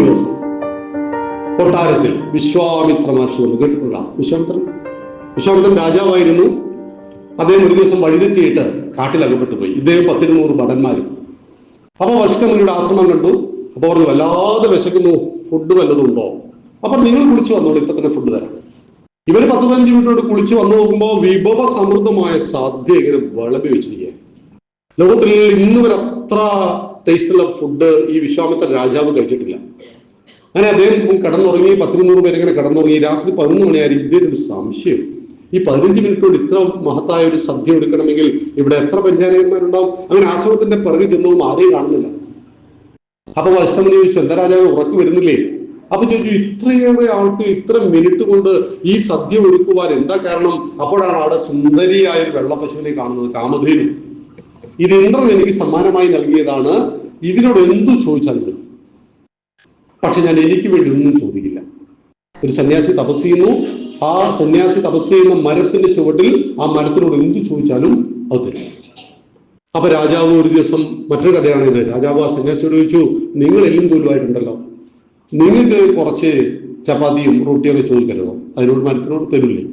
ദിവസം കൊട്ടാരത്തിൽ വിശ്വാമിത്ര മഹർഷി വന്നു. കേട്ടിട്ടുണ്ടാകും. വിശ്വാമിത്രൻ രാജാവായിരുന്നു. അദ്ദേഹം ഒരു ദിവസം വഴിതെറ്റിയിട്ട് കാട്ടിലകപ്പെട്ടു പോയി. ഇദ്ദേഹം 10-100 ഭടന്മാരും. അപ്പൊ വശിഷ്ഠമുനിയുടെ ആശ്രമം കണ്ടു. അപ്പൊ പറഞ്ഞു, വല്ലാതെ വിശക്കുന്നു, ഫുഡ് വല്ലതും ഉണ്ടോ? അപ്പൊ നിങ്ങൾ കുളിച്ചു വന്നോളൂ, ഇപ്പൊ തന്നെ ഫുഡ് തരാം. ഇവര് 10-15 മിനിറ്റോട് കുളിച്ച് വന്നു നോക്കുമ്പോൾ വിഭവ സമൃദ്ധമായ സദ്യ ഇങ്ങനെ വിളമ്പി വെച്ചിരിക്കുക. ലോകത്തിൽ ഇന്ന് വരെ അത്ര ടേസ്റ്റുള്ള ഫുഡ് ഈ വിശ്വാമിത്ര രാജാവ് കഴിച്ചിട്ടില്ല. അങ്ങനെ അദ്ദേഹം കിടന്നുറങ്ങി. 10-100 പേരിങ്ങനെ കിടന്നുറങ്ങി. രാത്രി 11 മണിയായി. ഇദ്ദേഹത്തിന് സംശയം, ഈ 15 മിനിറ്റോട് ഇത്ര മഹത്തായ ഒരു സദ്യ ഒരുക്കണമെങ്കിൽ ഇവിടെ എത്ര പരിചാരകന്മാരുണ്ടാവും? അങ്ങനെ ആശ്രമത്തിന്റെ പിറകെ ചെന്നതും ആരെയും കാണുന്നില്ല. അപ്പൊ വശിഷ്ഠമുനി ചോദിച്ചു, എന്താ രാജാവ് ഉറക്കു വരുന്നില്ലേ? അപ്പൊ ചോദിച്ചു, ഇത്രയേറെ ആൾക്ക് ഇത്ര മിനിറ്റ് കൊണ്ട് ഈ സദ്യ ഒരുക്കുവാൻ എന്താ കാരണം? അപ്പോഴാണ് അവിടെ സുന്ദരിയായ ഒരു വെള്ളപ്പശുവിനെ കാണുന്നത്, കാമധേനു. ഇത് ഇന്ദ്രൻ എനിക്ക് സമ്മാനമായി നൽകിയതാണ്. ഇതിനോട് എന്തു ചോദിച്ചാലും ഇത്. പക്ഷെ ഞാൻ എനിക്ക് വേണ്ടി ഒന്നും ചോദിക്കില്ല. ഒരു സന്യാസി തപസ് ചെയ്യുന്നു. ആ സന്യാസി തപസ് ചെയ്യുന്ന മരത്തിന്റെ ചുവട്ടിൽ ആ മരത്തിനോട് എന്ത് ചോദിച്ചാലും അത് തരും. അപ്പൊ രാജാവ് ഒരു ദിവസം, മറ്റൊരു കഥയാണ് ഇത്, രാജാവ് ആ സന്യാസിയോട് ചോദിച്ചു, നിങ്ങൾ എല്ലും തോലുമായിട്ടുണ്ടല്ലോ, നിങ്ങൾക്ക് കുറച്ച് ചപ്പാത്തിയും റൊട്ടിയൊക്കെ ചോദിക്കരുതോ? അതിനോട് മരത്തിനോട് തരില്ലേ?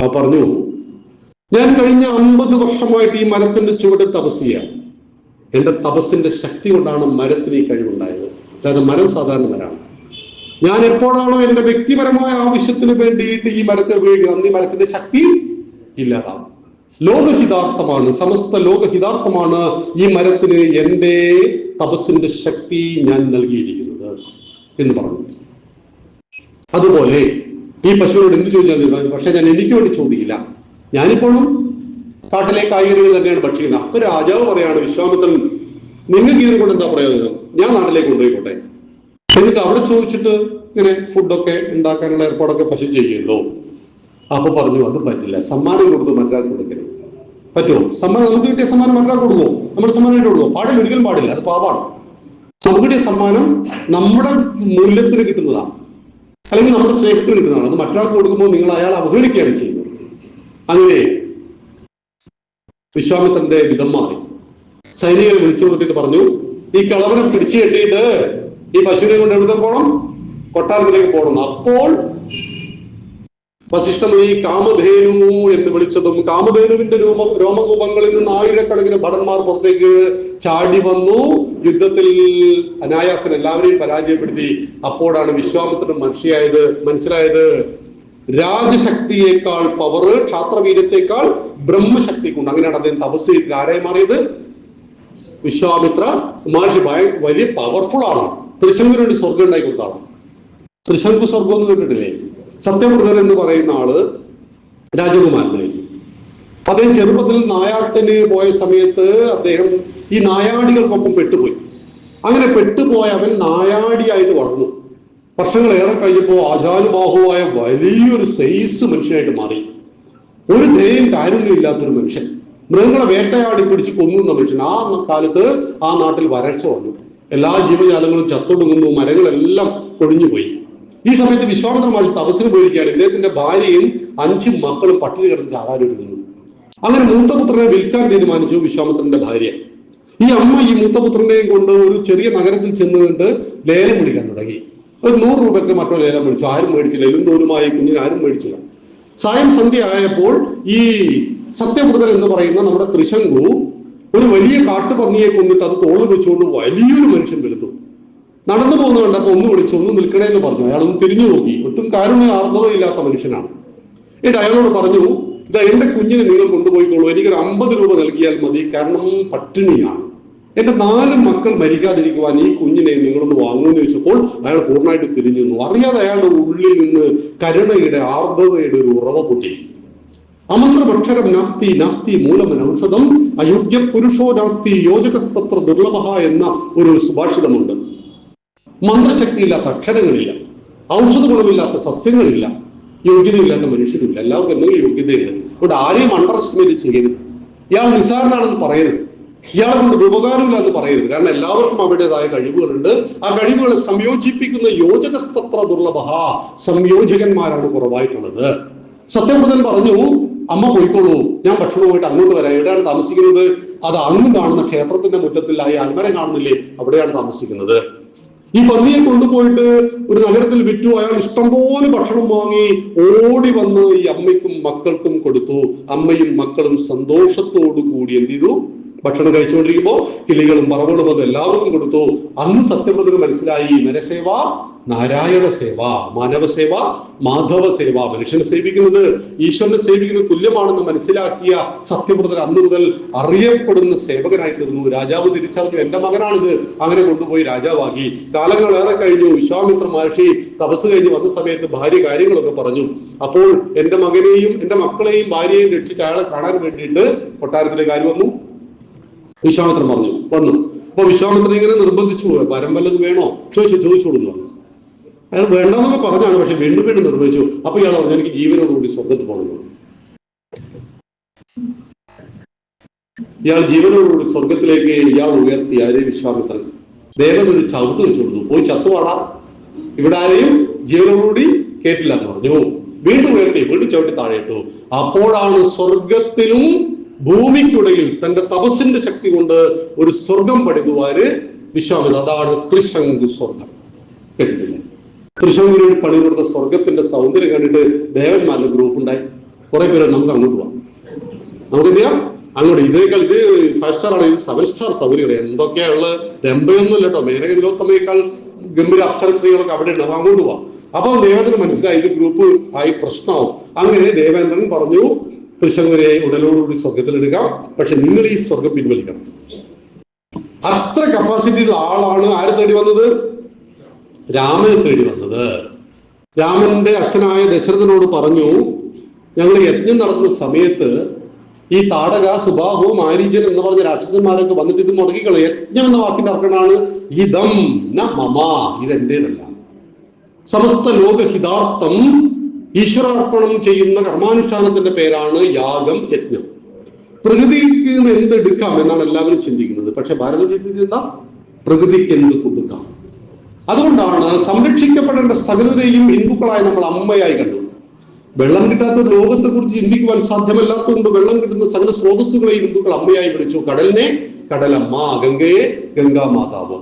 ആ പറഞ്ഞു, ഞാൻ കഴിഞ്ഞ 50 വർഷമായിട്ട് ഈ മരത്തിന്റെ ചുവട്ടിൽ തപസ് ചെയ്യാം. എന്റെ തപസ്സിന്റെ ശക്തി കൊണ്ടാണ് മരത്തിന് ഈ കഴിവുണ്ടായത്. അതായത് മരം സാധാരണ മരമാണ്. ഞാൻ എപ്പോഴാണോ എന്റെ വ്യക്തിപരമായ ആവശ്യത്തിന് വേണ്ടിയിട്ട് ഈ മരത്തെ ഉപയോഗിക്കുന്നത്, ഈ മരത്തിന്റെ ശക്തി ഇല്ലാതാവും. ലോകഹിതാർത്ഥമാണ്, സമസ്ത ലോകഹിതാർത്ഥമാണ് ഈ മരത്തിന് എന്റെ തപസ്സിന്റെ ശക്തി ഞാൻ നൽകിയിരിക്കുന്നത് എന്ന് പറഞ്ഞു. അതുപോലെ ഈ പശുവിനോട് എന്ത് ചോദിച്ചാൽ, പക്ഷെ ഞാൻ എനിക്ക് വേണ്ടി ചോദിക്കില്ല. ഞാനിപ്പോഴും കാട്ടിലെ കായ്കനികൾ തന്നെയാണ് ഭക്ഷിക്കുന്നത്. അപ്പൊ രാജാവ് പറയാണ്, വിശ്വാമിത്രൻ, നിങ്ങൾക്ക് ഇതിനെ കൊണ്ട് എന്താ പ്രയോജനം? ഞാൻ നാട്ടിലേക്ക് കൊണ്ടുപോയിക്കോട്ടെ. എന്നിട്ട് അവിടെ ചോദിച്ചിട്ട് ഇങ്ങനെ ഫുഡൊക്കെ ഉണ്ടാക്കാനുള്ള ഏർപ്പാടൊക്കെ പശു ചെയ്യുമല്ലോ. അപ്പൊ പറഞ്ഞു, അത് പറ്റില്ല, സമ്മാനം കൊടുത്ത് മറ്റൊരാൾക്ക് കൊടുക്കരുത്. പറ്റുമോ? സമ്മാനം നമുക്ക് കിട്ടിയ സമ്മാനം മറ്റൊരാൾക്ക് കൊടുക്കുമോ? നമ്മുടെ സമ്മാനം ഇട്ട് കൊടുക്കുമോ? പാടില്ല, ഒരിക്കലും പാടില്ല. അത് പാപാണ്. നമുക്ക് കിട്ടിയ സമ്മാനം നമ്മുടെ മൂല്യത്തിന് കിട്ടുന്നതാണ്, അല്ലെങ്കിൽ നമ്മുടെ സ്നേഹത്തിന് കിട്ടുന്നതാണ്. അത് മറ്റൊരാൾക്ക് കൊടുക്കുമ്പോൾ നിങ്ങൾ അയാളെ അവഹേളിക്കുകയാണ് ചെയ്യുന്നത്. അങ്ങനെ വിശ്വാമിത്രന്റെ വിധം മാറി. സൈനികരെ വിളിച്ചു കൊടുത്തിട്ട് പറഞ്ഞു, ഈ കളവനെ പിടിച്ചു കെട്ടിയിട്ട് ഈ പശുവിനെ കൊണ്ട് എവിടെ പോകണം? കൊട്ടാരത്തിലേക്ക് പോകണം. അപ്പോൾ വസിഷ്ഠമുനി കാമധേനു എന്ന് വിളിച്ചതും കാമധേനുവിന്റെ രോമകൂപങ്ങളിൽ നിന്ന് ആയിരക്കണക്കിന് ഭടന്മാർ പുറത്തേക്ക് ചാടി വന്നു. യുദ്ധത്തിൽ അനായാസൻ എല്ലാവരെയും പരാജയപ്പെടുത്തി. അപ്പോഴാണ് വിശ്വാമിത്രൻ മനസ്സിലായത് രാജശക്തിയേക്കാൾ പവറ്, ക്ഷാത്രവീര്യത്തെക്കാൾ ബ്രഹ്മശക്തിക്കുണ്ട്. അങ്ങനെയാണ് അദ്ദേഹം തപസ് ചെയ്തിട്ട് ആരായി മാറിയത്? വിശ്വാമിത്ര മഹർഷി വലിയ പവർഫുൾ ആണ്. ത്രിശങ്കുവിന് വേണ്ടി സ്വർഗം ഉണ്ടായി കൊടുത്താണ്. ത്രിശങ്കു സ്വർഗം എന്ന് കേട്ടിട്ടില്ലേ? സത്യവ്രതൻ എന്ന് പറയുന്ന ആള് രാജകുമാരനായിരുന്നു. അദ്ദേഹം ചെറുപ്പത്തിൽ നായാട്ടിന് പോയ സമയത്ത് അദ്ദേഹം ഈ നായാടികൾക്കൊപ്പം പെട്ടുപോയി. അങ്ങനെ പെട്ടുപോയ അവൻ നായാടിയായിട്ട് വളർന്നു. വർഷങ്ങളേറെ കഴിഞ്ഞപ്പോൾ ആജാനുബാഹുവായ വലിയൊരു സൈസ് മനുഷ്യനായിട്ട് മാറി. ഒരു ദയയും കാരുണ്യം ഇല്ലാത്തൊരു മനുഷ്യൻ, മൃഗങ്ങളെ വേട്ടയാടി പിടിച്ച് കൊന്നുന്ന മനുഷ്യൻ. ആ കാലത്ത് ആ നാട്ടിൽ വരൾച്ച വന്നു. എല്ലാ ജീവജാലങ്ങളും ചത്തൊടുങ്ങുന്നു, മരങ്ങളെല്ലാം കൊഴിഞ്ഞുപോയി. ഈ സമയത്ത് വിശ്വാമിത്ര മഹർഷി തപസ്സിന് പോയിരിക്കുകയാണ്. ഇദ്ദേഹത്തിന്റെ ഭാര്യയും 5 മക്കളും പട്ടിണി കിടന്ന് ചാകാരൊരുങ്ങുന്നു. അങ്ങനെ മൂത്തപുത്രനെ വിൽക്കാൻ തീരുമാനിച്ചു വിശ്വാമിത്രന്റെ ഭാര്യ. ഈ അമ്മ ഈ മൂത്തപുത്രനെയും കൊണ്ട് ഒരു ചെറിയ നഗരത്തിൽ ചെന്നുകൊണ്ട് ലേലം വിളിക്കാൻ തുടങ്ങി. ഒരു 100 രൂപയ്ക്ക് മറ്റോ ലേലം വിളിച്ചു. ആരും മേടിച്ചില്ല. എല്ലും തോലുമായി കുഞ്ഞിന് ആരും മേടിച്ചില്ല. സായം സന്ധ്യ ആയപ്പോൾ ഈ സത്യവ്രതൻ എന്ന് പറയുന്ന നമ്മുടെ ത്രിശങ്കു ഒരു വലിയ കാട്ടുപന്നിയെ കൊന്നിട്ട് അത് തോളിൽ വെച്ചുകൊണ്ട് വലിയൊരു മനുഷ്യൻ വെറുത്തു. നടന്നു പോകുന്ന കണ്ടപ്പോ ഒന്ന് വിളിച്ചു, ഒന്ന് നിൽക്കണേ എന്ന് പറഞ്ഞു. അയാളൊന്ന് തിരിഞ്ഞു നോക്കി. ഒട്ടും കാരുണ്യ ആർദ്രതയില്ലാത്ത മനുഷ്യനാണ്. എന്നിട്ട് അയാളോട് പറഞ്ഞു, ഇതാ എന്റെ കുഞ്ഞിനെ നിങ്ങൾ കൊണ്ടുപോയിക്കോളൂ, എനിക്കൊരു 50 രൂപ നൽകിയാൽ മതി, കാരണം പട്ടിണിയാണ്. എന്റെ 4 മക്കൾ മരിക്കാതിരിക്കുവാൻ ഈ കുഞ്ഞിനെ നിങ്ങളൊന്ന് വാങ്ങുമെന്ന് ചോദിച്ചപ്പോൾ അയാൾ പൂർണ്ണമായിട്ട് തിരിഞ്ഞു നിന്നു. അറിയാതെ അയാളുടെ ഉള്ളിൽ നിന്ന് കരുണയുടെ ആർദ്രതയുടെ ഒരു ഉറവ പൊട്ടി. അമന്ത്രഭക്ഷരം നാസ്തി നാസ്തി മൂലമൻ ഔഷധം അയോഗ്യ പുരുഷോ നാസ്തി യോജകസ്തത്ര ദുർലഭ എന്ന ഒരു സുഭാഷിതമുണ്ട്. മന്ത്രശക്തിയില്ലാത്ത അക്ഷരങ്ങളില്ല, ഔഷധ ഗുണമില്ലാത്ത സസ്യങ്ങളില്ല, യോഗ്യതയില്ലാത്ത മനുഷ്യരില്ല. എല്ലാവർക്കും എന്തെങ്കിലും യോഗ്യതയുണ്ട്. അതുകൊണ്ട് ആരെയും അണ്ടർ എസ്റ്റിമേറ്റ് ചെയ്യരുത്. ഇയാൾ നിസ്സാരനാണെന്ന് പറയരുത്, ഇയാളെ കൊണ്ട് ഉപകാരമില്ല എന്ന് പറയരുത്. കാരണം എല്ലാവർക്കും അവരുടേതായ കഴിവുകളുണ്ട്. ആ കഴിവുകളെ സംയോജിപ്പിക്കുന്ന യോജകസ്തത്ര ദുർലഭ, സംയോജകന്മാരാണ് കുറവായിട്ടുള്ളത്. സത്യവ്രതൻ പറഞ്ഞു, അമ്മ പോയിക്കോളൂ, ഞാൻ ഭക്ഷണവുമായിട്ട് അങ്ങോട്ട് വരാം. എവിടെയാണ് താമസിക്കുന്നത്? അത് അങ്ങ് കാണുന്ന ക്ഷേത്രത്തിന്റെ മുറ്റത്തിൽ ആ അൽമരം കാണുന്നില്ലേ, അവിടെയാണ് താമസിക്കുന്നത്. ഈ പന്നിയെ കൊണ്ടുപോയിട്ട് ഒരു നഗരത്തിൽ വിറ്റു. അയാൾ ഇഷ്ടംപോലെ ഭക്ഷണം വാങ്ങി ഓടി വന്ന് ഈ അമ്മയ്ക്കും മക്കൾക്കും കൊടുത്തു. അമ്മയും മക്കളും സന്തോഷത്തോടു കൂടി എന്ത് ചെയ്തു? ഭക്ഷണം കഴിച്ചുകൊണ്ടിരിക്കുമ്പോ കിളികളും പറവകളും അത് എല്ലാവർക്കും കൊടുത്തു. അന്ന് സത്യവ്രതന് മനസ്സിലായി, നരസേവ നാരായണ സേവ, മാനവ സേവ മാധവ സേവ, മനുഷ്യനെ സേവിക്കുന്നത് ഈശ്വരനെ സേവിക്കുന്നത് തുല്യമാണെന്ന് മനസ്സിലാക്കിയ സത്യവ്രതൻ അന്ന് മുതൽ അറിയപ്പെടുന്ന സേവകനായി തീർന്നു. രാജാവ് തിരിച്ചറിഞ്ഞു, എന്റെ മകനാണിത്. അങ്ങനെ കൊണ്ടുപോയി രാജാവാക്കി. കാലങ്ങളേറെ കഴിഞ്ഞു. വിശ്വാമിത്ര മഹർഷി തപസ് കഴിഞ്ഞ് വന്ന സമയത്ത് ഭാര്യ കാര്യങ്ങളൊക്കെ പറഞ്ഞു. അപ്പോൾ എന്റെ മകനെയും എന്റെ മക്കളെയും ഭാര്യയെയും രക്ഷിച്ച് അയാളെ കാണാൻ വേണ്ടിയിട്ട് കൊട്ടാരത്തിലേക്ക് ആര് വന്നു? വിശ്വാമിത്രൻ പറഞ്ഞു വന്നു. അപ്പൊ വിശ്വാമിത്രൻ ഇങ്ങനെ നിർബന്ധിച്ചു, വരം വല്ലത് വേണോ ചോദിച്ചോളൂ പറഞ്ഞു. അയാൾ വേണ്ടെന്നൊക്കെ പറഞ്ഞാണ്, പക്ഷെ വീണ്ടും വീണ്ടും നിർവഹിച്ചു. അപ്പൊ ഇയാൾ പറഞ്ഞു, എനിക്ക് ജീവനോടുകൂടി സ്വർഗത്തിൽ പോകണം. ഇയാൾ ജീവനോടുകൂടി സ്വർഗത്തിലേക്ക് ഇയാൾ ഉയർത്തി. ആരെ? വിശ്വാമിത്രൻ. ദേവത ഒരു ചവിട്ട് വെച്ചു കൊടുത്തു, പോയി ചത്തുവാടാ, ഇവിടെ ആരെയും ജീവനോടുകൂടി കേട്ടില്ല എന്ന് പറഞ്ഞു. വീണ്ടും ഉയർത്തി, വീണ്ടും ചവിട്ടി താഴെ ഇട്ടു. അപ്പോഴാണ് സ്വർഗത്തിലും ഭൂമിക്കുടയിൽ തന്റെ തപസ്സിന്റെ ശക്തി കൊണ്ട് ഒരു സ്വർഗം പണിതുവാര് വിശ്വാമിത്ര. അതാണ് ത്രിശങ്കു സ്വർഗം. കേട്ടിട്ടില്ല? ത്രിശങ്കുവിനോട് പണി കൊടുത്ത സ്വർഗത്തിന്റെ സൗന്ദര്യം കണ്ടിട്ട് ദേവന്മാരുടെ ഗ്രൂപ്പ് ഉണ്ടായി. കുറെ പേര് നമുക്ക് അങ്ങോട്ട് പോവാം, നമുക്ക് എന്ത് ചെയ്യാം അങ്ങോട്ട്. ഇതിനേക്കാൾ ഇത് 5 സ്റ്റാർ ആണ്, ഇത് 7 സ്റ്റാർ സൗകര്യങ്ങൾ എന്തൊക്കെയുള്ള രംഭയൊന്നും ഇല്ല കേട്ടോ. മേനക തിലോത്തമയേക്കാൾ ഗംഭീര അപ്സര സ്ത്രീകളൊക്കെ അവിടെ ഉണ്ട്, അപ്പൊ അങ്ങോട്ട് പോവാം. അപ്പൊ ദേവേന്ദ്രൻ മനസ്സിലായി ഇത് ഗ്രൂപ്പ് ആയി പ്രശ്നമാവും. അങ്ങനെ ദേവേന്ദ്രൻ പറഞ്ഞു, ത്രിശങ്കുവിനെ ഉടലോടുകൂടി സ്വർഗത്തിലെടുക്കാം, പക്ഷെ നിങ്ങൾ ഈ സ്വർഗം പിൻവലിക്കണം. അത്ര കപ്പാസിറ്റിയുള്ള ആളാണ് ആര് തേടി വന്നത്? രാമനെ തേടി വന്നത്. രാമന്റെ അച്ഛനായ ദശരഥനോട് പറഞ്ഞു, ഞങ്ങൾ യജ്ഞം നടന്ന സമയത്ത് ഈ താടക, സുബാഹു, മാരീചൻ എന്ന് പറഞ്ഞ രാക്ഷസന്മാരൊക്കെ വന്നിട്ട് ഇത് മുടക്കിക്കളെ. യജ്ഞം എന്ന വാക്കിന്റെ അർത്ഥമാണ് ഇതം ന മമ, ഇതെന്റേതല്ല. സമസ്ത ലോകഹിതാർത്ഥം ഈശ്വരാർപ്പണം ചെയ്യുന്ന കർമാനുഷ്ഠാനത്തിന്റെ പേരാണ് യാഗം, യജ്ഞം. പ്രകൃതിക്ക് എന്തെടുക്കാം എന്നാണ് എല്ലാവരും ചിന്തിക്കുന്നത്. പക്ഷെ ഭാരതത്തിൽ എന്താ? പ്രകൃതിക്ക് എന്ത് കൊടുക്കാം. അതുകൊണ്ടാണ് സംരക്ഷിക്കപ്പെടേണ്ട സകലരെയും ഹിന്ദുക്കളായി നമ്മൾ അമ്മയായി കണ്ടു. വെള്ളം കിട്ടാത്ത ലോകത്തെ കുറിച്ച് ചിന്തിക്കുവാൻ സാധ്യമല്ലാത്തതുകൊണ്ട് വെള്ളം കിട്ടുന്ന സകല സ്രോതസ്സുകളെയും ഹിന്ദുക്കൾ അമ്മയായി വിളിച്ചു. കടലിനെ കടലമ്മ, ഗംഗയെ ഗംഗാമാതാവ്.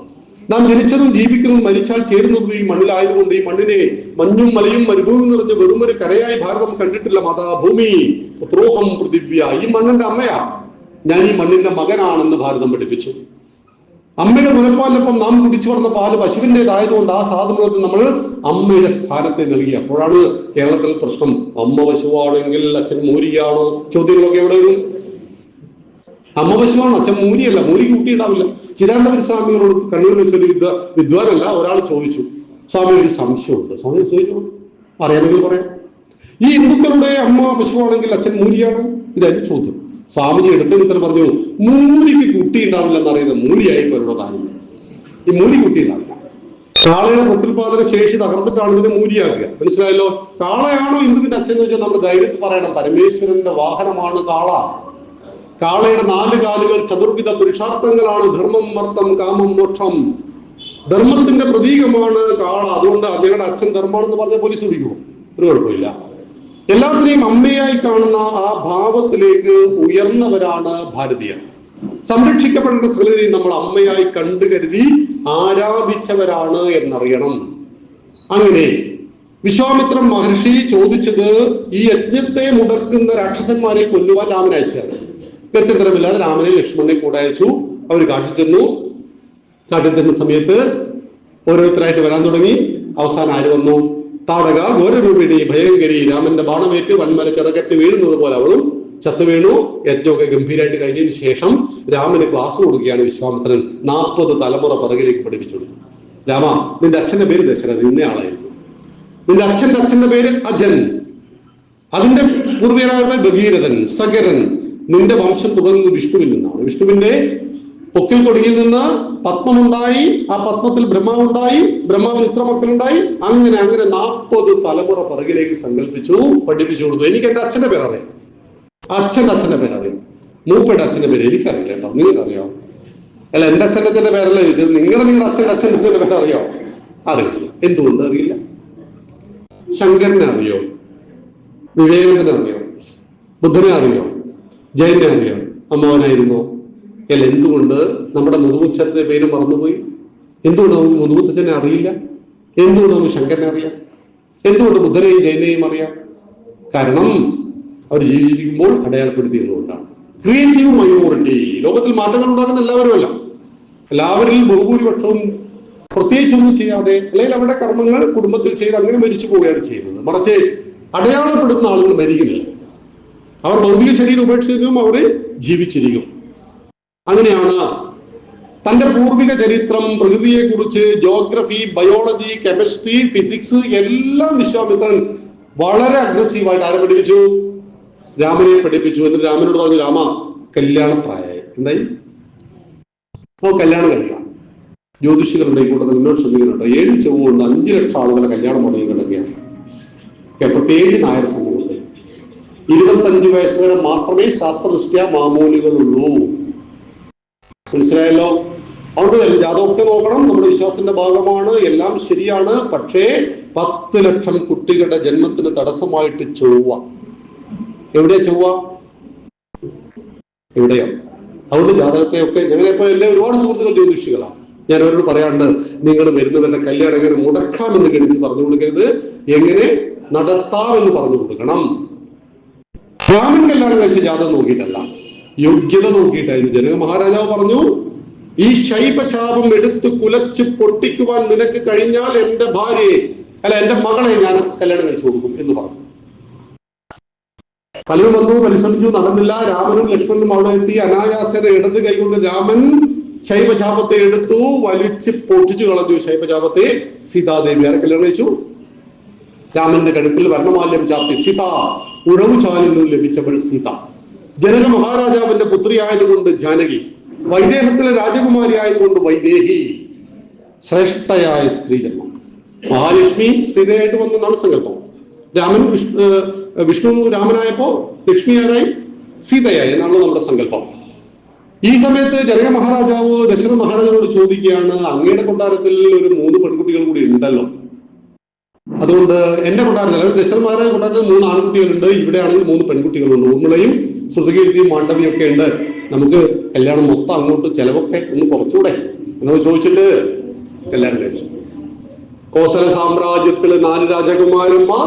നാം ജനിച്ചതും ജീവിക്കുന്നതും മരിച്ചാൽ ചേരുന്നതും ഈ മണ്ണിലായതുകൊണ്ട് ഈ മണ്ണിനെ മഞ്ഞും മലയും മരുഭൂമി നിറഞ്ഞ വെറുമൊരു കരയായി ഭാരതം കണ്ടിട്ടില്ല. മാതാഭൂമി പുത്രോഹം പൃഥിവ്യ, ഈ മണ്ണിന്റെ അമ്മയാ, ഞാൻ ഈ മണ്ണിന്റെ മകനാണെന്ന് ഭാരതം പഠിപ്പിച്ചു. അമ്മയുടെ മുലപ്പാലിനൊപ്പം നാം കുടിച്ചു വന്ന പാല് പശുവിൻ്റെതായതുകൊണ്ട് ആ സാധനത്തിൽ നമ്മൾ അമ്മയുടെ സ്ഥാനത്തെ നൽകി. അപ്പോഴാണ് കേരളത്തിൽ പ്രശ്നം. അമ്മ പശുവാണെങ്കിൽ അച്ഛൻ മൂരിയാണോ? ചോദ്യങ്ങളൊക്കെ എവിടെ വരും? അമ്മ പശുവാണ്, അച്ഛൻ മൂരിയല്ല. മൂരി കൂട്ടിയിട്ടാവില്ല. ചിദാനന്ദപുര സ്വാമികളോട് കണ്ണൂരിൽ വെച്ചൊരു വിദ്വാനല്ല ഒരാൾ ചോദിച്ചു, സ്വാമി ഒരു സംശയമുണ്ട്. സ്വാമി ചോദിച്ചു, അറിയാമെങ്കിൽ പറയാം. ഈ ഹിന്ദുക്കളുടെ അമ്മ പശുവാണെങ്കിൽ അച്ഛൻ മൂരിയാണോ? ഇതായിരുന്നു ചോദ്യം. സ്വാമിജി എടുത്ത ഉത്തരം പറഞ്ഞു, മൂരിക്ക് കുട്ടി ഉണ്ടാവില്ല എന്നറിയുന്നത് മൂരിയായി അവരുടെ കാര്യം. ഈ മൂരി കുട്ടി ഉണ്ടാവില്ല. കാളയുടെ പ്രത്യുൽപാദന ശേഷി തകർന്നിട്ടാണ് ഇതിനെ മൂരിയാക്കുക. മനസ്സിലായല്ലോ? കാളയാണോ ഹിന്ദുവിന്റെ അച്ഛൻ എന്ന് വെച്ചാൽ നമ്മൾ ധൈര്യത്തിൽ പറയണം, പരമേശ്വരന്റെ വാഹനമാണ് കാള. കാളയുടെ 4 കാലുകൾ ചതുർവിധ പുരുഷാർത്ഥങ്ങളാണ്: ധർമ്മം, അർത്ഥം, കാമം, മോക്ഷം. ധർമ്മത്തിന്റെ പ്രതീകമാണ് കാള. അതുകൊണ്ട് ഞങ്ങളുടെ അച്ഛൻ ധർമ്മമാണെന്ന് പറഞ്ഞാൽ പോലീസ് പിടിക്കുമോ? ഒരു കുഴപ്പമില്ല. എല്ലാത്തിനെയും അമ്മയായി കാണുന്ന ആ ഭാവത്തിലേക്ക് ഉയർന്നവരാണ് ഭാരതീയർ. സംരക്ഷിക്കപ്പെടേണ്ട സകലരെയും നമ്മൾ അമ്മയായി കണ്ടു കരുതി ആരാധിച്ചവരാണ് എന്നറിയണം. അങ്ങനെ വിശ്വാമിത്ര മഹർഷി ചോദിച്ചത് ഈ യജ്ഞത്തെ മുടക്കുന്ന രാക്ഷസന്മാരെ കൊല്ലുവാൻ രാമനെ അയച്ചതാണ്. ഗത്യന്തരമില്ലാതെ രാമനെ ലക്ഷ്മണനെ കൂടെ അയച്ചു. അവർ കാട്ടിൽ ചെന്നു. കാട്ടിൽ ചെന്ന സമയത്ത് ഓരോരുത്തരായിട്ട് വരാൻ തുടങ്ങി. അവസാനം ആര് വന്നു? താടക, ഘോരരൂപിണി, ഭയങ്കരി. രാമന്റെ ബാണമേറ്റ് വൻമല ചിറകറ്റ് വീഴുന്നത് പോലെ അവളും ചത്തു വീണു. യജ്ഞമൊക്കെ ഗംഭീരമായിട്ട് കഴിഞ്ഞതിന് ശേഷം രാമന് ക്ലാസ് കൊടുക്കുകയാണ് വിശ്വാമിത്രൻ. 40 തലമുറ പിറകിലേക്ക് പഠിപ്പിച്ചു കൊടുത്തു. രാമ, നിന്റെ അച്ഛന്റെ പേര് ദശരഥൻ, ഇന്ന ആളായിരുന്നു. നിന്റെ അച്ഛന്റെ പേര് അജൻ, അതിന്റെ പൂർവ്വീയരായ ഭഗീരഥൻ, സഗരൻ. നിന്റെ വംശം തുടങ്ങുന്നത് വിഷ്ണുവിൽ നിന്നാണ്. വിഷ്ണുവിന്റെ പൊക്കിൽ കൊടിയിൽ നിന്ന് പത്മമുണ്ടായി. ആ പത്മത്തിൽ ബ്രഹ്മാവുണ്ടായി. ബ്രഹ്മാവിന് ഇത്ര മക്കളുണ്ടായി. അങ്ങനെ 40 തലമുറ പിറകിലേക്ക് സങ്കല്പിച്ചു, പഠിപ്പിച്ചു കൊടുത്തു. എനിക്ക് എന്റെ അച്ഛന്റെ പേരറിയാം, അച്ഛന്റെ പേരറിയാം. മൂപ്പയുടെ അച്ഛന്റെ പേര് എനിക്കറിയില്ല കേട്ടോ. നിങ്ങൾക്കറിയാം? അല്ല, എന്റെ അച്ഛൻ്റെ പേരല്ല ചോദിച്ചത്. നിങ്ങളുടെ അച്ഛൻ്റെ പേര് അറിയോ? അറിയില്ല. എന്തുകൊണ്ട് അറിയില്ല? ശങ്കരനെ അറിയോ? വിവേകാനന്ദനെ അറിയോ? ബുദ്ധനെ അറിയോ? ജൈനെ അറിയോ? അമ്മാവനായിരുന്നോ? അല്ല, എന്തുകൊണ്ട് നമ്മുടെ മുതുമുച്ചന്റെ പേര് മറന്നുപോയി? എന്തുകൊണ്ട് നമുക്ക് മുതുമുത്തച്ഛനെ അറിയില്ല? എന്തുകൊണ്ട് നമുക്ക് ശങ്കരനെ അറിയാം? എന്തുകൊണ്ട് ബുദ്ധനെയും ജൈനെയും അറിയാം? കാരണം അവർ ജീവിച്ചിരിക്കുമ്പോൾ അടയാളപ്പെടുത്തിയതുകൊണ്ടാണ്. Creative minority. ലോകത്തിൽ മാറ്റങ്ങൾ ഉണ്ടാക്കുന്ന എല്ലാവരുമല്ല, എല്ലാവരിൽ ബഹുഭൂരിപക്ഷവും പ്രത്യേകിച്ചൊന്നും ചെയ്യാതെ അല്ലെങ്കിൽ അവരുടെ കർമ്മങ്ങൾ കുടുംബത്തിൽ ചെയ്ത് അങ്ങനെ മരിച്ചു പോവുകയാണ് ചെയ്യുന്നത്. മറിച്ച് അടയാളപ്പെടുന്ന ആളുകൾ മരിക്കുന്നില്ല. അവർ ഭൗതിക ശരീരം ഉപേക്ഷിച്ചിരിക്കും, അവർ ജീവിച്ചിരിക്കും. അങ്ങനെയാണ് തന്റെ പൂർവിക ചരിത്രം, പ്രകൃതിയെക്കുറിച്ച്, ജോഗ്രഫി, ബയോളജി, കെമിസ്ട്രി, ഫിസിക്സ് എല്ലാം വിശ്വാമിത്രൻ വളരെ അഗ്രസീവായിട്ട് ആരെ പഠിപ്പിച്ചു? രാമനെ പഠിപ്പിച്ചു. എന്നിട്ട് രാമനോട് പറഞ്ഞു, രാമ കല്യാണപ്രായമായി, എന്തായി? അപ്പോ കല്യാണം കഴിക്കാം. ജ്യോതിഷികൾ കൂട്ടത്തിൽ മുന്നോട്ട് ശ്രദ്ധിക്കുന്നുണ്ട്. 7 ചെവുകൊണ്ട് 5 ലക്ഷം ആളുകളെ കല്യാണം മുടങ്ങി കിടക്കുകയാണ്. പ്രത്യേകിച്ച് നായർ സമൂഹത്തിൽ 25 വയസ്സ് വരെ മാത്രമേ ശാസ്ത്രദൃഷ്ട്യാ മാമൂലികളുള്ളൂ. മനസ്സിലായല്ലോ? അതുകൊണ്ട് ജാതകമൊക്കെ നോക്കണം, നമ്മുടെ വിശ്വാസത്തിന്റെ ഭാഗമാണ്, എല്ലാം ശരിയാണ്. പക്ഷേ 10 ലക്ഷം കുട്ടികളുടെ ജന്മത്തിന് തടസ്സമായിട്ട് ചൊവ്വ. എവിടെയാ ചൊവ്വ? എവിടെയോ. അതുകൊണ്ട് ജാതകത്തെയൊക്കെ ഞങ്ങളിപ്പോ എല്ലാം ഒരുപാട് സുഹൃത്തുക്കൾ ജ്യോതിഷികളാണ്. ഞാൻ അവരോട് പറയാണ്ട്, നിങ്ങൾ വരുന്നവരുടെ കല്യാണം എങ്ങനെ മുടക്കാമെന്ന് ഗണിച്ച് പറഞ്ഞു കൊടുക്കരുത്, എങ്ങനെ നടത്താമെന്ന് പറഞ്ഞു കൊടുക്കണം. രാമൻ കല്യാണം കഴിച്ച ജാതകം നോക്കിയിട്ടല്ല, യോഗ്യത നോക്കിയിട്ടായിരുന്നു. ജനക മഹാരാജാവ് പറഞ്ഞു, ഈ ശൈപചാപം എടുത്ത് കുലച്ച് പൊട്ടിക്കുവാൻ നിനക്ക് കഴിഞ്ഞാൽ എന്റെ ഭാര്യയെ, അല്ല എന്റെ മകളെ ഞാൻ കല്യാണം കഴിച്ചു കൊടുക്കും എന്ന് പറഞ്ഞു. പലരും വന്നു, പരിശ്രമിച്ചു, നടന്നില്ല. രാമനും ലക്ഷ്മണനും അവിടെ എത്തി. അനായാസയുടെ ഇടത് കൈകൊണ്ട് രാമൻ ശൈവചാപത്തെ എടുത്തു, വലിച്ച് പൊട്ടിച്ചു കളഞ്ഞു. ശൈവചാപത്തെ സീതാദേവി ആരെ കല്യാണം കഴിച്ചു? രാമന്റെ കഴുത്തിൽ വർണ്ണമാല്യം ചാർത്തി സീത, ഉഴവു ചാലിൽ നിന്ന് ലഭിച്ചവൾ സീത. ജനക മഹാരാജാവിന്റെ പുത്രി ആയതുകൊണ്ട് ജാനകി, വൈദേഹത്തിലെ രാജകുമാരി ആയതുകൊണ്ട് വൈദേഹി. ശ്രേഷ്ഠയായ സ്ത്രീ ജന്മം. മഹാലക്ഷ്മി സീതയായിട്ട് വന്നെന്നാണ് സങ്കല്പം. രാമൻ വിഷ്ണു രാമനായപ്പോ ലക്ഷ്മി ആരായി? സീതയായി എന്നാണ് നമ്മുടെ സങ്കല്പം. ഈ സമയത്ത് ജനക മഹാരാജാവ് ദശരഥ മഹാരാജാവോട് ചോദിക്കുകയാണ്, അങ്ങയുടെ കൊട്ടാരത്തിൽ ഒരു 3 പെൺകുട്ടികൾ കൂടി ഉണ്ടല്ലോ, അതുകൊണ്ട് എന്റെ കൊട്ടാരത്തിൽ, അതായത് ദശരഥ മഹാരാജ കൊട്ടാരത്തിൽ 3 ആൺകുട്ടികളുണ്ട്, ഇവിടെയാണെങ്കിൽ 3 പെൺകുട്ടികളുണ്ട്, ഊർമിളയും ശ്രുതകീർത്തിയും മാണ്ഡവിയും ഒക്കെ ഉണ്ട്, നമുക്ക് കല്യാണം മൊത്തം അങ്ങോട്ട് ചെലവൊക്കെ ഒന്ന് കുറച്ചുകൂടെ എന്ന് ചോദിച്ചിട്ട് കല്യാണം കഴിച്ചു. കോസല സാമ്രാജ്യത്തിലെ 4 രാജകുമാരന്മാർ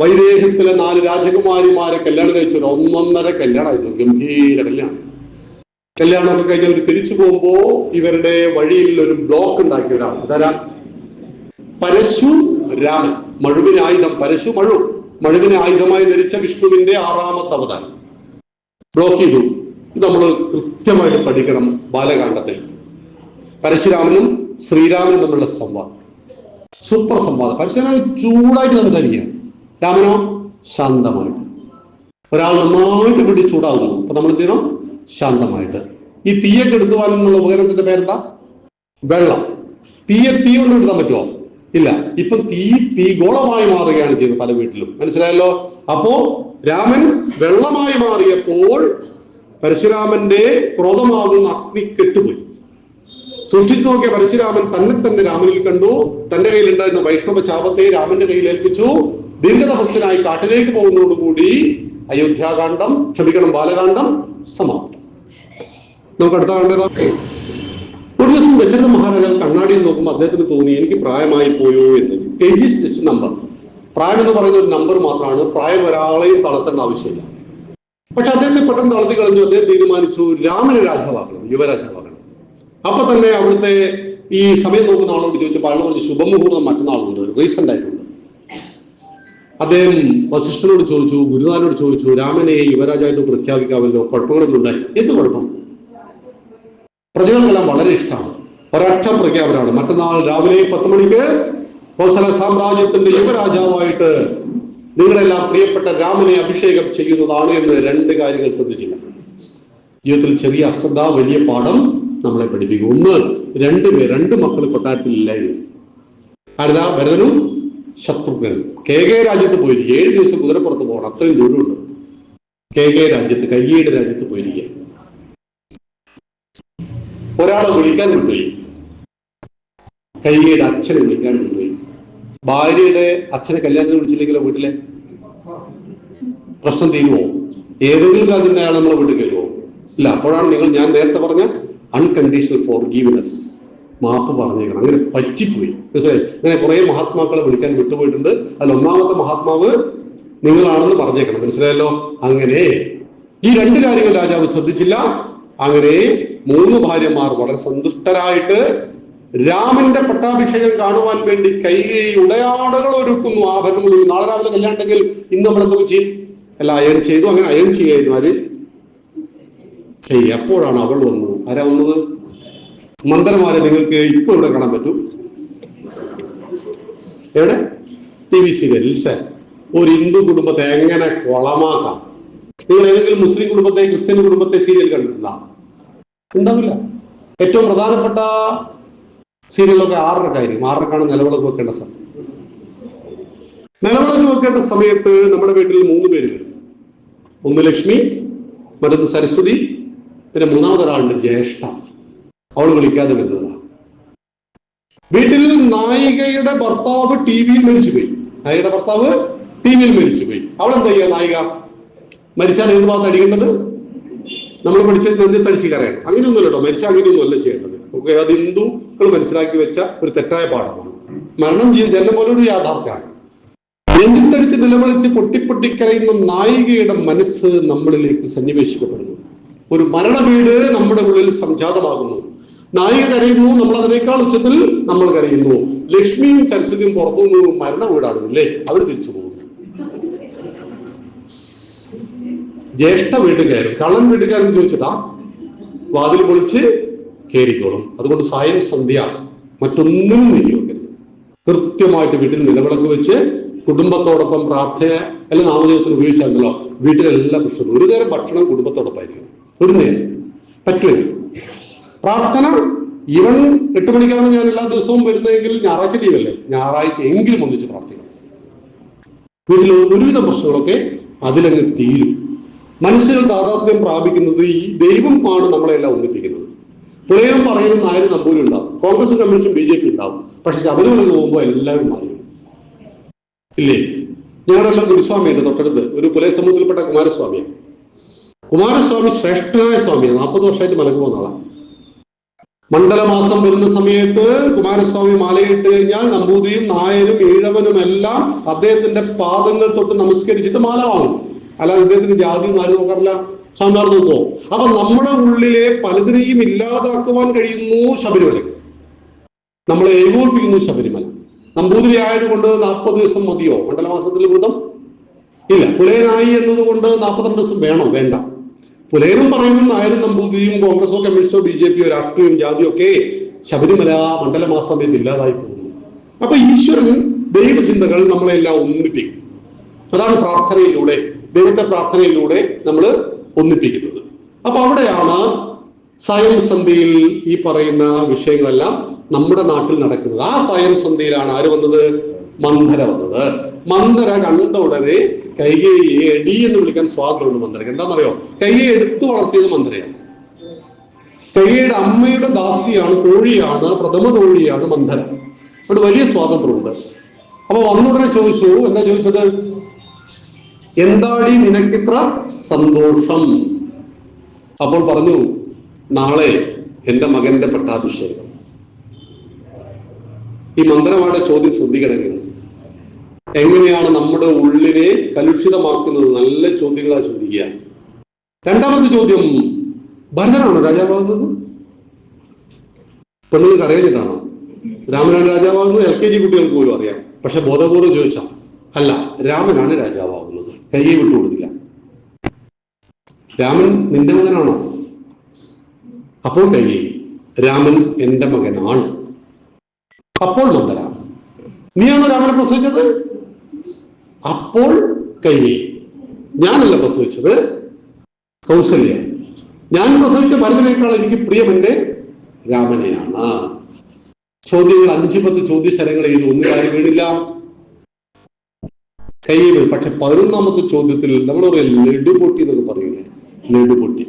വൈദേഹത്തിലെ 4 രാജകുമാരിമാരെ കല്യാണം കഴിച്ചു. ഒരു 1.5 കല്യാണമായിരുന്നു, ഗംഭീര കല്യാണം. കല്യാണമൊക്കെ കഴിഞ്ഞ് അവർ തിരിച്ചു പോകുമ്പോ ഇവരുടെ വഴിയിൽ ഒരു ബ്ലോക്ക് ഉണ്ടാക്കിയ ഒരാൾ, അതാരാ? പരശു രാമൻ. മഴുവിന് ആയുധം, പരശു മഴു, മഴുവിനെ ആയുധമായി ധരിച്ച വിഷ്ണുവിന്റെ 6ാമത്തെ അവതാരം ബ്ലോക്ക് ചെയ്തു. ഇത് നമ്മൾ കൃത്യമായിട്ട് പഠിക്കണം. ബാലകാണ്ഡത്തിൽ പരശുരാമനും ശ്രീരാമനും തമ്മിലുള്ള സംവാദം, സൂപ്പർ സംവാദം. പരശുരാമൻ ചൂടായിട്ട് സംസാരിക്കുകയാണ്, രാമനോ ശാന്തമായിട്ട്. ഒരാൾ നന്നായിട്ട് പിടി ചൂടാകുന്നു, അപ്പൊ നമ്മൾ എന്ത് ചെയ്യണം? ശാന്തമായിട്ട്. ഈ തീയൊക്കെ എടുത്തുവാൻ എന്നുള്ള ഉപകരണത്തിന്റെ പേരെന്താ? വെള്ളം. തീ കൊണ്ട് എടുത്താൻ പറ്റുമോ? ഇല്ല. ഇപ്പൊ തീ ഗോളമായി മാറുകയാണ് ചെയ്യുന്നത് പല വീട്ടിലും. മനസ്സിലായല്ലോ? അപ്പോ രാമൻ വെള്ളമായി മാറിയപ്പോൾ പരശുരാമന്റെ ക്രോധമാകുന്ന അഗ്നി കെട്ടുപോയി. സൂക്ഷിച്ചു നോക്കിയ പരശുരാമൻ തന്നെ രാമനിൽ കണ്ടു. തന്റെ കയ്യിലുണ്ടായിരുന്ന വൈഷ്ണവ ചാപത്തെ രാമന്റെ കയ്യിൽ ഏൽപ്പിച്ചു. ദീർഘതപസ്യനായി കാട്ടിലേക്ക് പോകുന്നതോടുകൂടി അയോധ്യാകാന്ഡം, ബാലകാന്ഡം സമാപ്തം. നമുക്ക് അടുത്ത കണ്ടതാ. ഒരു ദിവസം ദശരഥ മഹാരാജാവ് കണ്ണാടിയിൽ നോക്കുമ്പോൾ അദ്ദേഹത്തിന് തോന്നി, എനിക്ക് പ്രായമായി പോയോ എന്ന്. Age is just number. പ്രായം എന്ന് പറയുന്ന ഒരു നമ്പർ മാത്രമാണ്. പ്രായം ഒരാളെയും തളർത്തേണ്ട ആവശ്യമില്ല. പക്ഷെ അദ്ദേഹത്തെ പെട്ടെന്ന് തളർത്തി കളഞ്ഞു. അദ്ദേഹം തീരുമാനിച്ചു രാമനെ രാജാവാക്കണം, യുവരാജാവാക്കണം. അപ്പൊ തന്നെ അവിടുത്തെ ഈ സമയം നോക്കുന്ന ആളോട് ചോദിച്ചപ്പോൾ ആളോട് കുറച്ച് ശുഭമുഹൂർത്തം മറ്റന്നാളുണ്ട്, റീസെന്റ് ആയിട്ടുണ്ട്. അദ്ദേഹം വസിഷ്ഠനോട് ചോദിച്ചു, ഗുരുനാഥനോട് ചോദിച്ചു, രാമനെ യുവരാജായിട്ട് പ്രഖ്യാപിക്കാമല്ലോ, കുഴപ്പങ്ങളൊന്നും ഉണ്ടായി? എന്ത് കുഴപ്പം? പ്രജകൾക്കെല്ലാം വളരെ ഇഷ്ടമാണ്. ഒരൊറ്റ പ്രഖ്യാപനമാണ്, മറ്റന്നാൾ രാവിലെ 10 മണിക്ക് കോസല സാമ്രാജ്യത്തിന്റെ യുവരാജാവായിട്ട് നിങ്ങളെല്ലാം പ്രിയപ്പെട്ട രാമനെ അഭിഷേകം ചെയ്യുന്നതാണ് എന്ന്. 2 കാര്യങ്ങൾ ശ്രദ്ധിച്ചില്ല. ജീവിതത്തിൽ ചെറിയ അശ്രദ്ധ വലിയ പാഠം നമ്മളെ പഠിപ്പിക്കും. ഒന്ന്, 2 മക്കൾ കൊട്ടാരത്തിൽ ഇല്ലായിരുന്നു. ആരുതാ? ഭരതനും ശത്രുഘ്നനും. KK രാജ്യത്ത് പോയിരിക്കും. 7 ദിവസം കുതിരപ്പുറത്ത് പോകണം, അത്രയും ദൂരമുണ്ട്. KK രാജ്യത്ത്, കൈകേയുടെ രാജ്യത്ത് പോയിരിക്കുക. ഒരാളെ വിളിക്കാൻ വിട്ടുപോയി, കൈകേയുടെ അച്ഛനെ വിളിക്കാൻ വിട്ടുപോയി. ഭാര്യയുടെ അച്ഛനെ കല്യാണത്തിന് വിളിച്ചില്ലെങ്കിലോ വീട്ടിലെ പ്രശ്നം തീരുമോ? ഏതെങ്കിലും കാര്യത്തിന് അയാൾ നമ്മളെ വീട്ടിൽ കയറുമോ? ഇല്ല. അപ്പോഴാണ് ഞാൻ നേരത്തെ പറഞ്ഞ അൺകണ്ടീഷണൽ ഫോർഗീവ്നെസ്. മാപ്പ് പറഞ്ഞേക്കണം. അങ്ങനെ പറ്റിപ്പോയി, മനസ്സിലായി? അങ്ങനെ കുറെ മഹാത്മാക്കളെ വിളിക്കാൻ വിട്ടുപോയിട്ടുണ്ട്. അതിൽ ഒന്നാമത്തെ മഹാത്മാവ് നിങ്ങളാണെന്ന് പറഞ്ഞേക്കണം, മനസ്സിലായല്ലോ? അങ്ങനെ ഈ രണ്ട് കാര്യങ്ങൾ രാജാവ് ശ്രദ്ധിച്ചില്ല. അങ്ങനെ 3 ഭാര്യമാർ വളരെ സന്തുഷ്ടരായിട്ട് രാമന്റെ പട്ടാഭിഷേകം കാണുവാൻ വേണ്ടി കൈകേയി ഉടയാടകൾ ഒരുക്കുന്നു, ആഭരണങ്ങൾ. നാളെ രാവിലെ കല്യാണമെങ്കിൽ ഇന്ന് നമ്മളെന്തോ ചെയ്യും? എല്ലാം അയൺ ചെയ്തു. അങ്ങനെ അയൺ ചെയ്യായിരുന്നു ആര്? അപ്പോഴാണ് അവൾ വന്നു. ആരാ വന്നത്? മന്ദരമാരെ നിങ്ങൾക്ക് ഇപ്പൊ ഇവിടെ കാണാൻ പറ്റും. എവിടെ? TV സീരിയലിൽ. ഒരു ഹിന്ദു കുടുംബത്തെ എങ്ങനെ കൊളമാക്കാം? നിങ്ങൾ ഏതെങ്കിലും മുസ്ലിം കുടുംബത്തെ, ക്രിസ്ത്യൻ കുടുംബത്തെ സീരിയൽ കണ്ടിട്ടുണ്ടോ? ഉണ്ടാവില്ല. ഏറ്റവും പ്രധാനപ്പെട്ട സീരിയലൊക്കെ 6:30 6:30 നിലവിളക്ക് വെക്കേണ്ട സമയം. നിലവിളക്ക് വെക്കേണ്ട സമയത്ത് നമ്മുടെ വീട്ടിൽ 3 പേര് വരും. ഒന്ന് ലക്ഷ്മി, മറ്റൊന്ന് സരസ്വതി, പിന്നെ 3ാമതൊരാളുണ്ട് ജ്യേഷ്ഠ. അവൾ വിളിക്കാതെ വരുന്നതാണ്. വീട്ടിൽ നായികയുടെ ഭർത്താവ് TV-യിൽ മരിച്ചുപോയി. നായികയുടെ ഭർത്താവ് TV-യിൽ മരിച്ചുപോയി. അവളെന്താ ചെയ്യുക? നായിക മരിച്ചാൽ ഏത് ഭാഗത്ത് അടിക്കേണ്ടത്? നമ്മൾ പഠിച്ചത് നെഞ്ചത്തടിച്ച് കരയണം. അങ്ങനെയൊന്നുമല്ല കേട്ടോ. മരിച്ചാൽ അങ്ങനെയൊന്നുമല്ല ചെയ്യേണ്ടത്. ഓക്കെ, അത് ഹിന്ദുക്കൾ മനസ്സിലാക്കി വെച്ച ഒരു തെറ്റായ പാഠമാണ്. മരണം ജന്മം പോലെ ഒരു യാഥാർത്ഥ്യമാണ്. നെഞ്ചത്തടിച്ച് നിലവിളിച്ച് പൊട്ടിപ്പൊട്ടിക്കരയുന്ന നായികയുടെ മനസ്സ് നമ്മളിലേക്ക് സന്നിവേശിക്കപ്പെടുന്നു. ഒരു മരണ വീട് നമ്മുടെ ഉള്ളിൽ സംജാതമാകുന്നു. നായിക കരയുന്നു, നമ്മൾ അതിനേക്കാൾ ഉച്ചത്തിൽ നമ്മൾ കരയുന്നു. ലക്ഷ്മിയും സരസ്വതിയും പുറത്തുനിന്ന് മരണ വീടാണെന്നില്ലേ, അവർ തിരിച്ചു പോകുന്നു. ജ്യേഷ്ഠ വീട്ടുകാരും കള്ളൻ വീട്ടുകാരും ചോദിച്ചിട്ടാ വാതിൽ പൊളിച്ച് കയറിക്കോളും. അതുകൊണ്ട് സായം സന്ധ്യ മറ്റൊന്നിനും നീക്കി വെക്കരുത്. കൃത്യമായിട്ട് വീട്ടിൽ നിലവിളക്ക് വെച്ച് കുടുംബത്തോടൊപ്പം പ്രാർത്ഥന അല്ല നാമജപത്തിന് ഉപയോഗിച്ചാണല്ലോ വീട്ടിലെല്ലാം പ്രശ്നം. ഒരു നേരം ഭക്ഷണം കുടുംബത്തോടൊപ്പമായിരിക്കും. ഒരു നേരം പറ്റുമല്ലോ. പ്രാർത്ഥന ഈവൻ 8 മണിക്കാണ് ഞാൻ എല്ലാ ദിവസവും വരുന്നതെങ്കിൽ ഞായറാഴ്ച ലീവല്ലേ, ഞായറാഴ്ച എങ്കിലും ഒന്നിച്ച് പ്രാർത്ഥിക്കണം. വീട്ടിൽ ഒരുവിധ പ്രശ്നങ്ങളൊക്കെ അതിലങ്ങ് തീരും. മനസ്സുകൾ താതാത്മ്യം പ്രാപിക്കുന്നത് ഈ ദൈവമാണ് നമ്മളെല്ലാം ഒന്നിപ്പിക്കുന്നത്. പുലയനും പറയുന്ന നായരും നമ്പൂരും ഉണ്ടാവും, കോൺഗ്രസും കമ്മ്യൂണിസ്റ്റും BJP ഉണ്ടാവും. പക്ഷെ ശബരിമലയ്ക്ക് പോകുമ്പോൾ എല്ലാവരും മാറി ഇല്ലേ? ഞങ്ങളുടെ എല്ലാം ഗുരുസ്വാമിയുണ്ട് തൊട്ടടുത്ത്. ഒരു പുലയ സമൂഹത്തിൽപ്പെട്ട കുമാരസ്വാമിയാണ്. കുമാരസ്വാമി ശ്രേഷ്ഠനായ സ്വാമിയാണ്. 40 വർഷമായിട്ട് മലക്ക് പോകുന്ന ആളാണ്. മണ്ഡലമാസം വരുന്ന സമയത്ത് കുമാരസ്വാമി മാലയിട്ട് കഴിഞ്ഞാൽ നമ്പൂതിരിയും നായരും ഈഴവനും എല്ലാം അദ്ദേഹത്തിന്റെ പാദങ്ങൾ തൊട്ട് നമസ്കരിച്ചിട്ട് മാല വാങ്ങും. അല്ലാതെ അദ്ദേഹത്തിന് ജാതി നാല് നോക്കാറില്ല. സ്വാമിമാർ നോക്കുമോ? അപ്പൊ നമ്മളെ ഉള്ളിലെ പലതിനെയും ഇല്ലാതാക്കുവാൻ കഴിയുന്നു ശബരിമലക്ക്. നമ്മളെ ഏകോപിപ്പിക്കുന്നു ശബരിമല. നമ്പൂതിരി ആയതുകൊണ്ട് 40 ദിവസം മതിയോ മണ്ഡലമാസത്തിൽ വ്രതം? ഇല്ല. പുലയനായി എന്നതുകൊണ്ട് 42 ദിവസം വേണോ? വേണ്ട. പുലയനും പറയുന്നു നായരും നമ്പൂതിരിയും കോൺഗ്രസോ കമ്മ്യൂണിസ്റ്റോ BJP-യോ രാഷ്ട്രീയവും ജാതിയോ ഒക്കെ ശബരിമല മണ്ഡലമാസം ഇല്ലാതായി പോകുന്നു. അപ്പൊ ഈശ്വരൻ ദൈവചിന്തകൾ നമ്മളെല്ലാം ഒന്നിപ്പിക്കും. അതാണ് പ്രാർത്ഥനയിലൂടെ, ദൈവത്തെ പ്രാർത്ഥനയിലൂടെ നമ്മൾ ഒന്നിപ്പിക്കുന്നത്. അപ്പൊ അവിടെയാണ് സായം സന്ധ്യയിൽ ഈ പറയുന്ന വിഷയങ്ങളെല്ലാം നമ്മുടെ നാട്ടിൽ നടക്കുന്നത്. ആ സായം സന്ധ്യയിലാണ് ആര് വന്നത്? മന്ധര വന്നത്. മന്ധര കണ്ട ഉടനെ കൈകേയിയെ എടി എന്ന് വിളിക്കാൻ സ്വാതന്ത്ര്യമുണ്ട് മന്ധരക്ക്. എന്താണെന്നറിയോ? കൈകേയി എടുത്തു വളർത്തിയത് മന്ധരയാണ്. കൈകേയിയുടെ അമ്മയുടെ ദാസിയാണ്, തോഴിയാണ്, പ്രഥമ തോഴിയാണ് മന്ധര. അവിടെ വലിയ സ്വാതന്ത്ര്യമുണ്ട്. അപ്പൊ വന്നുടനെ ചോദിച്ചു, എന്താ ചോദിച്ചത്? എന്താടി നിനക്കിത്ര സന്തോഷം? അപ്പോൾ പറഞ്ഞു, നാളെ എൻ്റെ മകന്റെ പട്ടാഭിഷേകം. ഈ മന്ത്രമാരുടെ ചോദ്യം ശ്രദ്ധിക്കണമെങ്കിൽ എങ്ങനെയാണ് നമ്മുടെ ഉള്ളിനെ കലുഷിതമാക്കുന്നത്? നല്ല ചോദ്യങ്ങളാ ചോദിക്കുക. രണ്ടാമത്തെ ചോദ്യം, ഭരതനാണോ രാജാവാകുന്നത്? പെണ്ണുങ്ങൾക്ക് അറിയാഞ്ഞിട്ടാണോ? രാമനാണ് രാജാവാകുന്നത് LKG കുട്ടികൾക്ക് പോലും അറിയാം. പക്ഷെ ബോധപൂർവ്വം ചോദിച്ചാ അല്ല, രാമനാണ് രാജാവാകുന്നത്. കയ്യെ വിട്ടുകൊടുക്കില്ല. രാമൻ നിന്റെ മകനാണോ? അപ്പോൾ കയ്യെ രാമൻ എന്റെ മകനാണ്. അപ്പോൾ മന്ദര, നീയാണോ രാമനെ പ്രസവിച്ചത്? അപ്പോൾ കൈകേയി, ഞാനല്ല പ്രസവിച്ചത്, കൗസല്യ. ഞാൻ പ്രസവിച്ച ഭരതനേക്കാൾ എനിക്ക് പ്രിയം എന്റെ രാമനെയാണ്. ചോദ്യങ്ങൾ 5-10 ചോദ്യശരങ്ങൾ ചെയ്തു, ഒന്നും കാര്യം വീണില്ല. കൈകേയി. പക്ഷെ 11ാമത്തെ ചോദ്യത്തിൽ നമ്മൾ ലഡു പൊട്ടി എന്നൊക്കെ പറയൂലേ, ലഡു പൊട്ടി.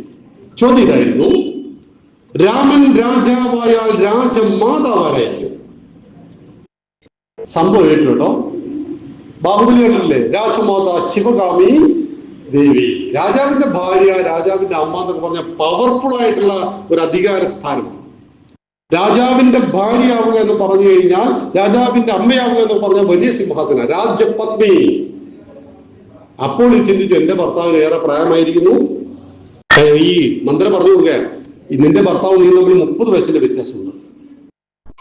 ചോദ്യം ഇതായിരുന്നു, രാമൻ രാജാവായാൽ രാജമാതാവാരായിരിക്കും? സംഭവം കേട്ടോ. ബാഹുബലി കണ്ടില്ലേ? രാജമാത ശിവകാമി ദേവി. രാജാവിന്റെ ഭാര്യ, രാജാവിന്റെ അമ്മ എന്നൊക്കെ പറഞ്ഞ പവർഫുൾ ആയിട്ടുള്ള ഒരു അധികാര സ്ഥാനമാണ്. രാജാവിന്റെ ഭാര്യയാവുക എന്ന് പറഞ്ഞു കഴിഞ്ഞാൽ, രാജാവിന്റെ അമ്മയാവുക എന്ന് പറഞ്ഞാൽ വലിയ സിംഹാസന, രാജപത്നി. അപ്പോൾ ഈ ചിന്തിച്ചു, എന്റെ ഭർത്താവിന് ഏറെ പ്രായമായിരിക്കുന്നു. ഈ മന്ത്രം പറഞ്ഞു കൊടുക്കുക, നിന്റെ ഭർത്താവ് നീ തമ്മിൽ 30 വയസ്സിന്റെ വ്യത്യാസമുണ്ട്.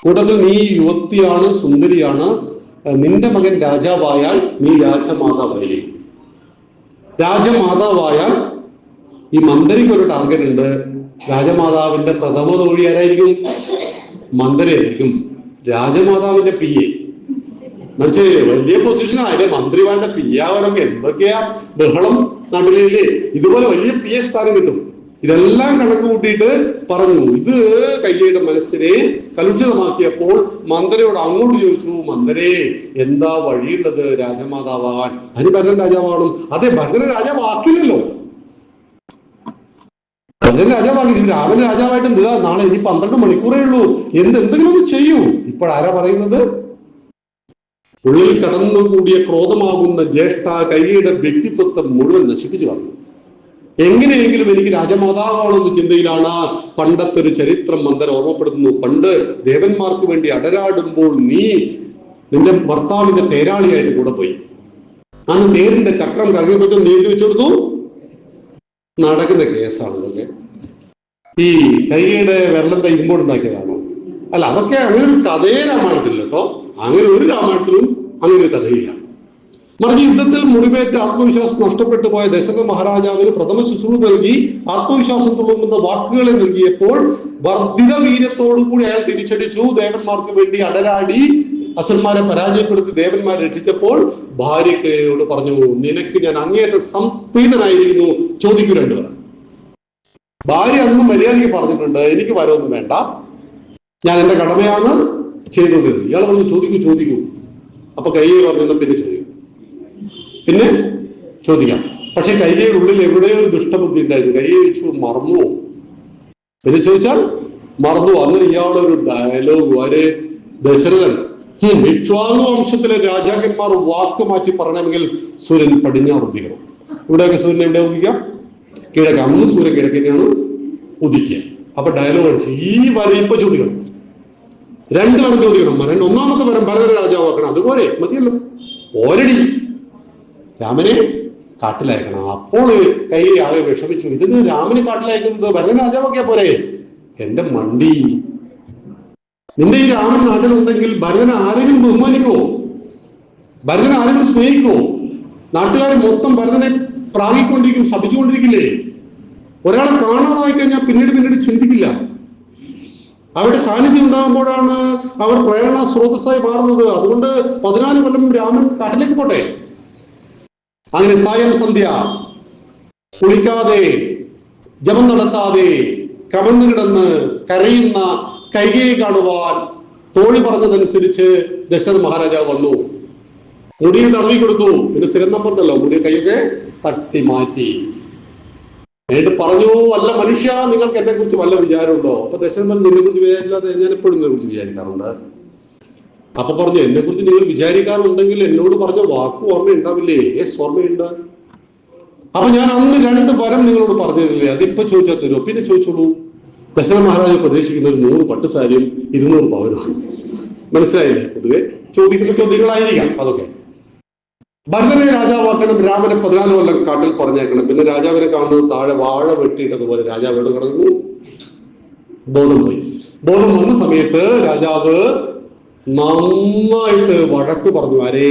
കൂട്ടത്തിൽ നീ യുവതിയാണ്, സുന്ദരിയാണ്. നിന്റെ മകൻ രാജാവായാൽ നീ രാജമാതാവായി. രാജമാതാവായാൽ ഈ മന്ത്രിക്ക് ഒരു ടാർഗറ്റ് ഉണ്ട്. രാജമാതാവിന്റെ പ്രഥമ തോഴി ആരായിരിക്കും? മന്ത്രിയായിരിക്കും. രാജമാതാവിന്റെ PA. മനസ്സിലായില്ലേ? വലിയ പൊസിഷനാ. അതിന്റെ മന്ത്രിമാരുടെ പിയാവരൊക്കെ എന്തൊക്കെയാ ബഹളം നാട്ടിലില്ലേ. ഇതുപോലെ വലിയ PA സ്ഥാനം കിട്ടും. ഇതെല്ലാം കണക്ക് കൂട്ടിയിട്ട് പറഞ്ഞു. ഇത് കയ്യയുടെ മനസ്സിനെ കലുഷിതമാക്കിയപ്പോൾ മന്ത്രിയോട് അങ്ങോട്ട് ചോദിച്ചു, മന്ത്രേ എന്താ വഴിയുള്ളത് രാജമാതാവാൻ? അതിന് ഭരതൻ രാജാവാകണം. അതെ, ഭരതനെ രാജാവാക്കില്ലല്ലോ. ഭരതൻ രാജാവാക്കി, രാമൻ രാജാവായിട്ട് എന്താ? നാളെ ഇനി 12 മണിക്കൂറേ ഉള്ളൂ. എന്തെങ്കിലും ഒന്ന് ചെയ്യൂ. ഇപ്പോഴാരാ പറയുന്നത്? ഉള്ളിൽ കടന്നുകൂടിയ ക്രോധമാകുന്ന ജ്യേഷ്ഠ കൈയുടെ വ്യക്തിത്വത്തെ മുഴുവൻ നശിപ്പിച്ചു കളഞ്ഞു. എങ്ങനെയെങ്കിലും എനിക്ക് രാജമാതാവാണെന്ന ചിന്തയിലാണ്. പണ്ടത്തെ ഒരു ചരിത്രം മന്ദര ഓർമ്മപ്പെടുത്തുന്നു. പണ്ട് ദേവന്മാർക്ക് വേണ്ടി അടരാടുമ്പോൾ നീ നിന്റെ ഭർത്താവിന്റെ തേരാളിയായിട്ട് കൂടെ പോയി. അന്ന് തേരിന്റെ ചക്രം കറങ്ങിയപ്പോൾ നീ എന്ത് വെച്ചു കൊടുത്തു? നടക്കുന്ന കേസാണ് ഇതൊക്കെ. ഈ കൈയുടെ വിരലത്തെ ഇരുമ്പോടുണ്ടാക്കിയതാണോ? അല്ല, അതൊക്കെ അങ്ങനെ ഒരു കഥയെ രാമായണത്തില്ല കേട്ടോ. അങ്ങനെ ഒരു രാമായണത്തിലും അങ്ങനെ ഒരു കഥയില്ല. മറിച്ച് യുദ്ധത്തിൽ മുറിവേറ്റ ആത്മവിശ്വാസം നഷ്ടപ്പെട്ടു പോയ ദശരഥ മഹാരാജാവിന് പ്രഥമ ശുശ്രൂഷ നൽകി ആത്മവിശ്വാസം തുളുമ്പുന്ന വാക്കുകളെ നൽകിയപ്പോൾ വർദ്ധിത വീര്യത്തോടുകൂടി അയാൾ തിരിച്ചടിച്ചു. ദേവന്മാർക്ക് വേണ്ടി അടരാടി അസുരന്മാരെ പരാജയപ്പെടുത്തി ദേവന്മാരെ രക്ഷിച്ചപ്പോൾ ഭാര്യയോട് പറഞ്ഞു, നിനക്ക് ഞാൻ അങ്ങേയറ്റം സംപ്രീതനായിരിക്കുന്നു, ചോദിക്കൂ 2 പേർ. ഭാര്യ അന്ന് മര്യാദയ്ക്ക് പറഞ്ഞിട്ടുണ്ട്, എനിക്ക് വരവൊന്നും വേണ്ട, ഞാൻ എന്റെ കടമയാണ് ചെയ്തത്. ഇയാൾ പറഞ്ഞു, ചോദിക്കൂ. അപ്പൊ കൈയ്യെ പറഞ്ഞു, പിന്നെ ചോദിക്കും, പിന്നെ ചോദിക്കാം. പക്ഷെ കൈയ്യയുടെ ഉള്ളിൽ എവിടെയോ ഒരു ദുഷ്ടബുദ്ധി ഉണ്ടായിരുന്നു. കൈയ്യെ ചോദിച്ചു, മറന്നുവോ? പിന്നെ ചോദിച്ചാൽ മറന്നു. അങ്ങനെ ഇയാളൊരു ഡയലോഗ് വരെ ദശരഥൻ, ഇക്ഷ്വാകു വംശത്തിലെ രാജാക്കന്മാർ വാക്ക് മാറ്റി പറയണമെങ്കിൽ സൂര്യൻ പടിഞ്ഞാറ് ഉദിക്കണം. ഇവിടെയൊക്കെ സൂര്യൻ എവിടെ ഉദിക്കാം? കിഴക്ക്. അന്ന് സൂര്യൻ കിഴക്കിനെയാണ് ഉദിക്കുക. അപ്പൊ ഡയലോഗ് അടിച്ചു, ഈ വരം ഇപ്പൊ ചോദിക്കണം, 2 വരം ചോദിക്കണം. ഒന്നാമത്തെ വരം ഭരതനെ രാജാവാക്കണം. അതുപോലെ മതിയല്ലോ. ഓരടി രാമനെ കാട്ടിലയക്കണം. അപ്പോൾ കൈ ആകെ വിഷമിച്ചു. ഇതിന് രാമനെ കാട്ടിലയക്കുന്നത് ഭരതൻ രാജാവാക്കിയാ പോരെ? എന്റെ മണ്ടി, നിന്റെ ഈ രാമൻ നാട്ടിലുണ്ടെങ്കിൽ ഭരതനെ ആരെങ്കിലും ബഹുമാനിക്കുവോ? ഭരതനെ ആരെങ്കിലും സ്നേഹിക്കുവോ? നാട്ടുകാർ മൊത്തം ഭരതനെ പ്രാഗിക്കൊണ്ടിരിക്കും, ശപിച്ചുകൊണ്ടിരിക്കില്ലേ? ഒരാളെ കാണാതായി കഴിഞ്ഞാൽ പിന്നീട് ചിന്തിക്കില്ല. അവരുടെ സാന്നിധ്യം ഉണ്ടാകുമ്പോഴാണ് അവർ പ്രേരണ സ്രോതസ്സായി മാറുന്നത്. അതുകൊണ്ട് 14 കൊല്ലം രാമൻ കാട്ടിലേക്ക് പോട്ടെ. അങ്ങനെ സായം സന്ധ്യ കുളിക്കാതെ ജപം നടത്താതെ കമന്നു കിടന്ന് കരയുന്ന കൈകയെ കാണുവാൻ തോഴി പറഞ്ഞതനുസരിച്ച് ദശരഥ മഹാരാജാവ് വന്നു. മുടിയിൽ തടവി കൊടുത്തു. പിന്നെ സ്ഥിരം നമ്പറുണ്ടല്ലോ, മുടി കൈയൊക്കെ തട്ടി മാറ്റി. എന്നിട്ട് പറഞ്ഞു, അല്ല മനുഷ്യ, നിങ്ങൾക്ക് എന്നെ കുറിച്ച് വല്ല വിചാരമുണ്ടോ? അപ്പൊ ദശരഥൻ, നിന്നെ കുറിച്ച് വിചാരില്ലാതെ ഞാൻ എപ്പോഴും നിന്നെ കുറിച്ച് വിചാരിക്കാറുണ്ട്. അപ്പൊ പറഞ്ഞു, എന്നെ കുറിച്ച് നിങ്ങൾ വിചാരിക്കാറുണ്ടെങ്കിൽ എന്നോട് പറഞ്ഞ വാക്ക് ഓർമ്മയുണ്ടാവില്ലേ? ഓർമ്മയുണ്ട്. അപ്പൊ ഞാൻ അന്ന് 2 വരം നിങ്ങളോട് പറഞ്ഞില്ലേ, അതിപ്പോ ചോദിച്ചാൽ തരുമോ? പിന്നെ ചോദിച്ചോളൂ. ദശരഥ മഹാരാജ് പ്രതീക്ഷിക്കുന്ന ഒരു 100 പട്ടുസാരിയും 200 പവനുമാണ്. മനസ്സിലായില്ലേ? പൊതുവെ ചോദിക്കുന്ന ചോദ്യങ്ങളായിരിക്കാം അതൊക്കെ. ഭരതനെ രാജാവാക്കണം, രാമനെ 14 കൊല്ലം കാട്ടിൽ പറഞ്ഞേക്കണം. പിന്നെ രാജാവിനെ കാണുന്നത് താഴെ വാഴ വെട്ടിയിട്ടതുപോലെ രാജാവിനോട് കിടന്നു. ബോധം പോയി. ബോധം വന്ന സമയത്ത് രാജാവ് നന്നായിട്ട് വഴക്ക് പറഞ്ഞു. ആരെ?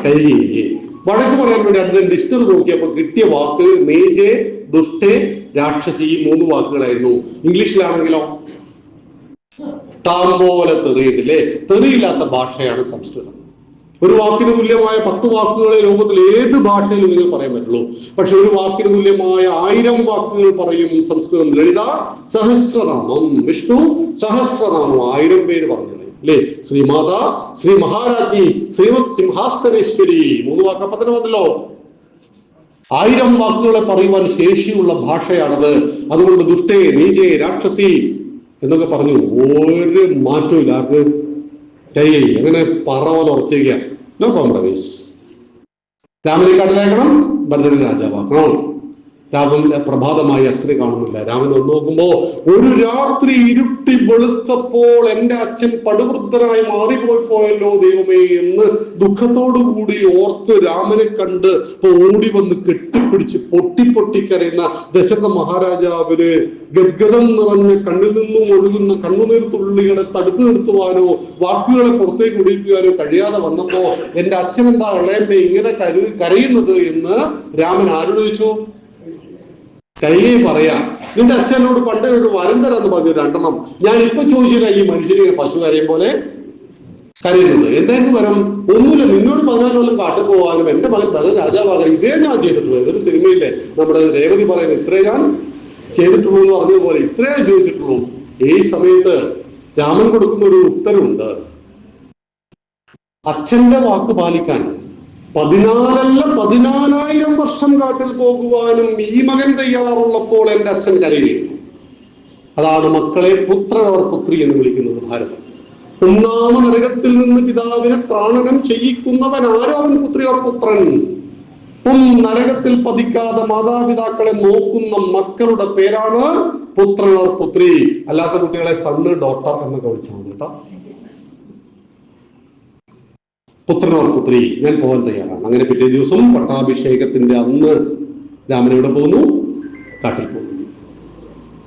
കൈകേയിയെ വഴക്ക് പറയാൻ വേണ്ടി അദ്ദേഹം ഡിക്ഷണറി നോക്കിയപ്പോ കിട്ടിയ വാക്ക് നേജെ, ദുഷ്ടേ, രാക്ഷസി, 3 വാക്കുകളായിരുന്നു. ഇംഗ്ലീഷിലാണെങ്കിലോ പോലെ തെറിയിട്ടില്ലേ? തെറിയില്ലാത്ത ഭാഷയാണ് സംസ്കൃതം. ഒരു വാക്കിന് തുല്യമായ 10 വാക്കുകളെ ലോകത്തിൽ ഏത് ഭാഷയിലും നിങ്ങൾ പറയാൻ പറ്റുള്ളൂ. പക്ഷെ ഒരു വാക്കിന് തുല്യമായ 1000 വാക്കുകൾ പറയും സംസ്കൃതം. ലളിത സഹസ്രനാമം, വിഷ്ണു സഹസ്രനാമം 1000 പേര് പറഞ്ഞു അല്ലേ? ശ്രീമാത, ശ്രീ മഹാരാജ്ഞി, ശ്രീമത് സിംഹാസനേശ്വരി, 3 വാക്ക് അപ്പൊ തന്നെ വന്നല്ലോ. 1000 വാക്കുകളെ പറയുവാൻ ശേഷിയുള്ള ഭാഷയാണത്. അതുകൊണ്ട് ദുഷ്ടേ, നീചേ, രാക്ഷസി എന്നൊക്കെ പറഞ്ഞു. ഒരു മാറ്റവും ഇല്ല. ആർക്ക്? കൈകേയി. അങ്ങനെ പറവൽ ഉറച്ചിരിക്കുക. No compromise. രാമനെ കാട്ടിലയക്കണം, ഭരതനെ രാജാവാക്കണം. പ്രഭാതമായി അച്ഛനെ കാണുന്നില്ല. രാമൻ വന്ന് നോക്കുമ്പോ ഒരു രാത്രി ഇരുട്ടി വെളുത്തപ്പോൾ എൻ്റെ അച്ഛൻ പടുവൃദ്ധനായി മാറിപ്പോയല്ലോ ദൈവമേ എന്ന് ദുഃഖത്തോടുകൂടി ഓർത്ത് രാമനെ കണ്ട് ഓടി വന്ന് കെട്ടിപ്പിടിച്ച് പൊട്ടിപ്പൊട്ടിക്കരയുന്ന ദശരഥ മഹാരാജാവിന് ഗദ്ഗതം നിറഞ്ഞ കണ്ണിൽ നിന്നും ഒഴുകുന്ന കണ്ണുനീർ തുള്ളികളെ തടുത്തു നിർത്തുവാനോ വാക്കുകളെ പുറത്തേക്ക് ഒടിപ്പിക്കാനോ കഴിയാതെ വന്നപ്പോ എൻ്റെ അച്ഛൻ എന്താ ഇളയമ്മ ഇങ്ങനെ കരയുന്നത് എന്ന് രാമൻ ആരോട് ചോദിച്ചു? കൈയെ പറയാ, നിന്റെ അച്ഛനോട് പണ്ട് ഒരു വരം തരാന്ന് പറഞ്ഞു 2 ഞാൻ ഇപ്പൊ ചോദിച്ചില്ല ഈ മനുഷ്യനെ പശു കരയും പോലെ കരയുന്നത്. എന്തായിരുന്നു വരം? ഒന്നുമില്ല, നിന്നോട് 14 കൊല്ലം കാട്ടിൽ പോകാനും എന്റെ മകൻ ഭരതൻ രാജാവാകാനും ഇതേ ഞാൻ ചെയ്തിട്ടുള്ളൂ. ഇതൊരു സിനിമയില്ലേ നമ്മുടെ രേവതി പറയുന്നത്, ഇത്രേ ഞാൻ ചെയ്തിട്ടുള്ളൂ എന്ന് പറഞ്ഞതുപോലെ ഇത്രേ ചോദിച്ചിട്ടുള്ളൂ. ഈ സമയത്ത് രാമൻ കൊടുക്കുന്ന ഒരു ഉത്തരവുണ്ട്. അച്ഛന്റെ വാക്ക് പാലിക്കാൻ 14,000 വർഷം കാട്ടിൽ പോകുവാനും ഈ മകൻ തയ്യാറുള്ളപ്പോൾ എൻ്റെ അച്ഛൻ കരയുകയും. അതാണ് മക്കളെ പുത്രർ പുത്രി എന്ന് വിളിക്കുന്നത് ഭാരതം. 1 നരകത്തിൽ നിന്ന് പിതാവിനെ ത്രാണനം ചെയ്യിക്കുന്നവൻ ആരോ അവൻ പുത്രിയോർ പുത്രൻ. നരകത്തിൽ പതിക്കാതെ മാതാപിതാക്കളെ നോക്കുന്ന മക്കളുടെ പേരാണ് പുത്രനോർ പുത്രി. അല്ലാത്ത കുട്ടികളെ സണ്ണ് ഡോക്ടർ എന്നൊക്കെ വിളിച്ചാൽ മതി കേട്ടോ. പുത്രനോർ പുത്രി, ഞാൻ പോകാൻ തയ്യാറാണ്. അങ്ങനെ പിറ്റേ ദിവസം പട്ടാഭിഷേകത്തിന്റെ അന്ന് രാമൻ എവിടെ പോകുന്നു? കാട്ടിൽ പോകുന്നു.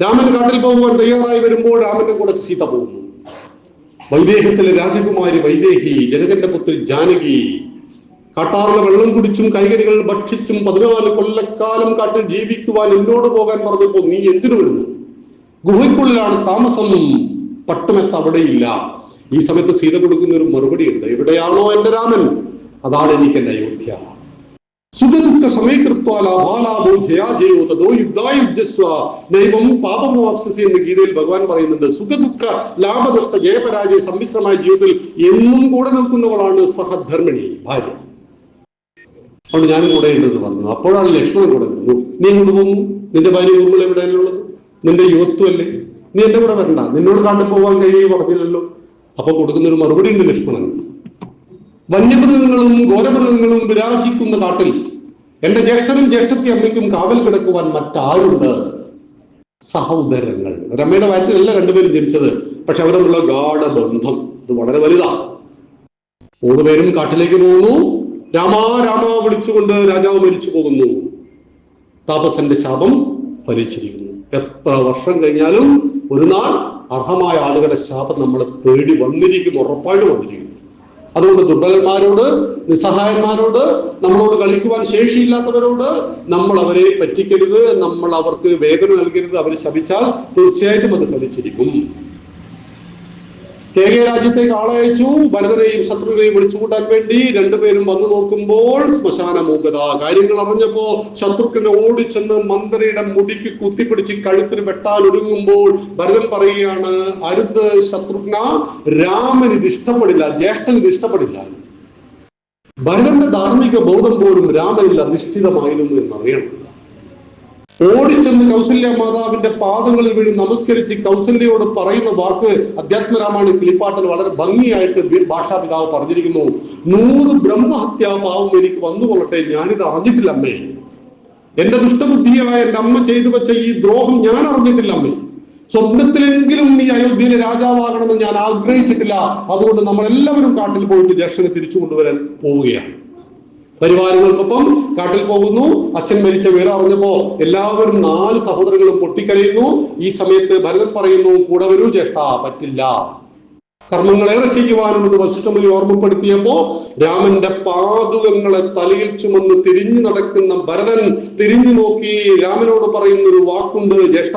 രാമൻ കാട്ടിൽ പോകുവാൻ തയ്യാറായി വരുമ്പോൾ രാമന്റെ കൂടെ സീത പോകുന്നു. വൈദേഹത്തിലെ രാജകുമാരി വൈദേഹി, ജനകന്റെ പുത്രി ജാനകി, കാട്ടാറിലെ വെള്ളം കുടിച്ചും കൈകരികൾ ഭക്ഷിച്ചും 14 കൊല്ലക്കാലം കാട്ടിൽ ജീവിക്കുവാൻ എന്നോട് പോകാൻ പറഞ്ഞപ്പോ നീ എന്തിനു വരുന്നു? ഗുഹയ്ക്കുള്ളിലാണ് താമസം, പട്ടുമെത്ത് അവിടെയില്ല. ഈ സമയത്ത് സീത കൊടുക്കുന്ന ഒരു മറുപടി ഉണ്ട്. എവിടെയാണോ എന്റെ രാമൻ, അതാണ് എനിക്ക് എന്റെ അയോധ്യ. സുഖദുഃഖ സമയകൃത്വാലാഭാലാഭോ ജയാജയോ തദോ യുദ്ധായുജ്ജസ്വ നൈവം പാപമോപ്സസി എന്ന് ഗീതയിൽ ഭഗവാൻ പറയുന്നുണ്ട്. സുഖദുഃഖ ലാഭനഷ്ട ജയപരാജയ സമ്മിശ്രമായ ജീവിതത്തിൽ എന്നും കൂടെ നിൽക്കുന്നവളാണ് സഹധർമ്മിണി ഭാര്യ. അതുകൊണ്ട് ഞാനും കൂടെ ഉണ്ടെന്ന് പറഞ്ഞു. അപ്പോഴാണ് ലക്ഷ്മണൻ കൂടെ നിന്നു. നീ ഇങ്ങോട്ട് പോന്നു, നിന്റെ ഭാര്യ ഊർമിള എവിടെയാണുള്ളത്? നിന്റെ യുവത്വല്ലേ, നീ എന്റെ കൂടെ വരണ്ട, നിന്നോട് കാട്ടിൽ പോകാൻ കഴിയുകയും പറഞ്ഞില്ലല്ലോ. അപ്പൊ കൊടുക്കുന്ന ഒരു മറുപടി ഉണ്ട് ലക്ഷ്മണൻ. വന്യമൃഗങ്ങളും ഘോരമൃഗങ്ങളും വിരാജിക്കുന്ന കാട്ടിൽ എന്റെ ജ്യേഷ്ഠനും ജ്യേഷ്ഠത്തി അമ്മയ്ക്കും കാവൽ കിടക്കുവാൻ മറ്റാരുണ്ട്? സഹോദരങ്ങൾ. രമ്മയുടെ വയറ്റിലല്ല രണ്ടുപേരും ജനിച്ചത്, പക്ഷെ അവരുള്ള ഗാഠബന്ധം അത് വളരെ വലുതാണ്. 3 പേരും കാട്ടിലേക്ക് പോകുന്നു. രാമാ രാമാ വിളിച്ചുകൊണ്ട് രാജാവ് മരിച്ചു പോകുന്നു. താപസന്റെ ശാപം ഫലിച്ചിരിക്കുന്നു. എത്ര വർഷം കഴിഞ്ഞാലും ഒരു നാൾ അർഹമായ ആളുകളുടെ ശാപം നമ്മളെ തേടി വന്നിരിക്കും, ഉറപ്പായിട്ട് വന്നിരിക്കും. അതുകൊണ്ട് ദുർബലന്മാരോട്, നിസ്സഹായന്മാരോട്, നമ്മളോട് കളിക്കുവാൻ ശേഷിയില്ലാത്തവരോട് നമ്മൾ അവരെ പറ്റിക്കരുത്, നമ്മൾ അവർക്ക് വേദന നൽകരുത്. അവർ ശപിച്ചാൽ തീർച്ചയായിട്ടും അത് ഫലിച്ചിരിക്കും. കേകയ രാജ്യത്തേക്ക് ആളയച്ചു. ഭരതനെയും ശത്രുവിനെയും വിളിച്ചുകൂട്ടാൻ വേണ്ടി. 2 പേരും വന്നു നോക്കുമ്പോൾ ശ്മശാന മൂകത. കാര്യങ്ങൾ അറിഞ്ഞപ്പോ ശത്രുഘ്നെ ഓടിച്ചെന്ന് മന്ത്രിയുടെ മുടിക്ക് കുത്തിപ്പിടിച്ച് കഴുത്തിന് വെട്ടാൻ ഒരുങ്ങുമ്പോൾ ഭരതൻ പറയുകയാണ്, അരുത് ശത്രുഘ്ന, രാമൻ ഇത് ഇഷ്ടപ്പെടില്ല, ജ്യേഷ്ഠൻ ഇത് ഇഷ്ടപ്പെടില്ല. ഭരതന്റെ ധാർമ്മിക ബോധം പോലും രാമനിൽ അധിഷ്ഠിതമായിരുന്നു എന്നറിയണം. ഓടിച്ചെന്ന് കൗസല്യ മാതാവിന്റെ പാദങ്ങളിൽ വീണ് നമസ്കരിച്ച് കൗസല്യയോട് പറയുന്ന വാക്ക് അധ്യാത്മരാമായണ കിളിപ്പാട്ടിൽ വളരെ ഭംഗിയായിട്ട് ഭാഷാപിതാവ് പറഞ്ഞിരിക്കുന്നു. 100 ബ്രഹ്മഹത്യാ പാവം എനിക്ക് വന്നുകൊള്ളട്ടെ, ഞാനിത് അറിഞ്ഞിട്ടില്ല അമ്മേ. എന്റെ ദുഷ്ടബുദ്ധിയായ എന്റെ അമ്മ ചെയ്തു വെച്ച ഈ ദ്രോഹം ഞാൻ അറിഞ്ഞിട്ടില്ല അമ്മേ. സ്വപ്നത്തിലെങ്കിലും ഈ അയോധ്യയിലെ രാജാവാകണമെന്ന് ഞാൻ ആഗ്രഹിച്ചിട്ടില്ല. അതുകൊണ്ട് നമ്മളെല്ലാവരും കാട്ടിൽ പോയിട്ട് ജ്യേഷ്ഠനെ തിരിച്ചു കൊണ്ടുവരാൻ പോവുകയാണ്. പരിവാരങ്ങൾക്കൊപ്പം കാട്ടിൽ പോകുന്നു. അച്ഛൻ മരിച്ച വിവരം അറിഞ്ഞപ്പോ എല്ലാവരും 4 സഹോദരങ്ങളും പൊട്ടിക്കരയുന്നു. ഈ സമയത്ത് ഭരതൻ പറയുന്നു, കൂടെ വരൂ ജ്യേഷ്ഠ, പറ്റില്ല, കർമ്മങ്ങളേറെ ചെയ്യുവാനുള്ളത് വസിഷ്ഠമുനി ഓർമ്മപ്പെടുത്തിയപ്പോ രാമന്റെ പാദുകങ്ങളെ തലയിൽ ചുമന്ന് തിരിഞ്ഞു നടക്കുന്ന ഭരതൻ തിരിഞ്ഞു നോക്കി രാമനോട് പറയുന്ന ഒരു വാക്കുണ്ട്, ജ്യേഷ്ഠ,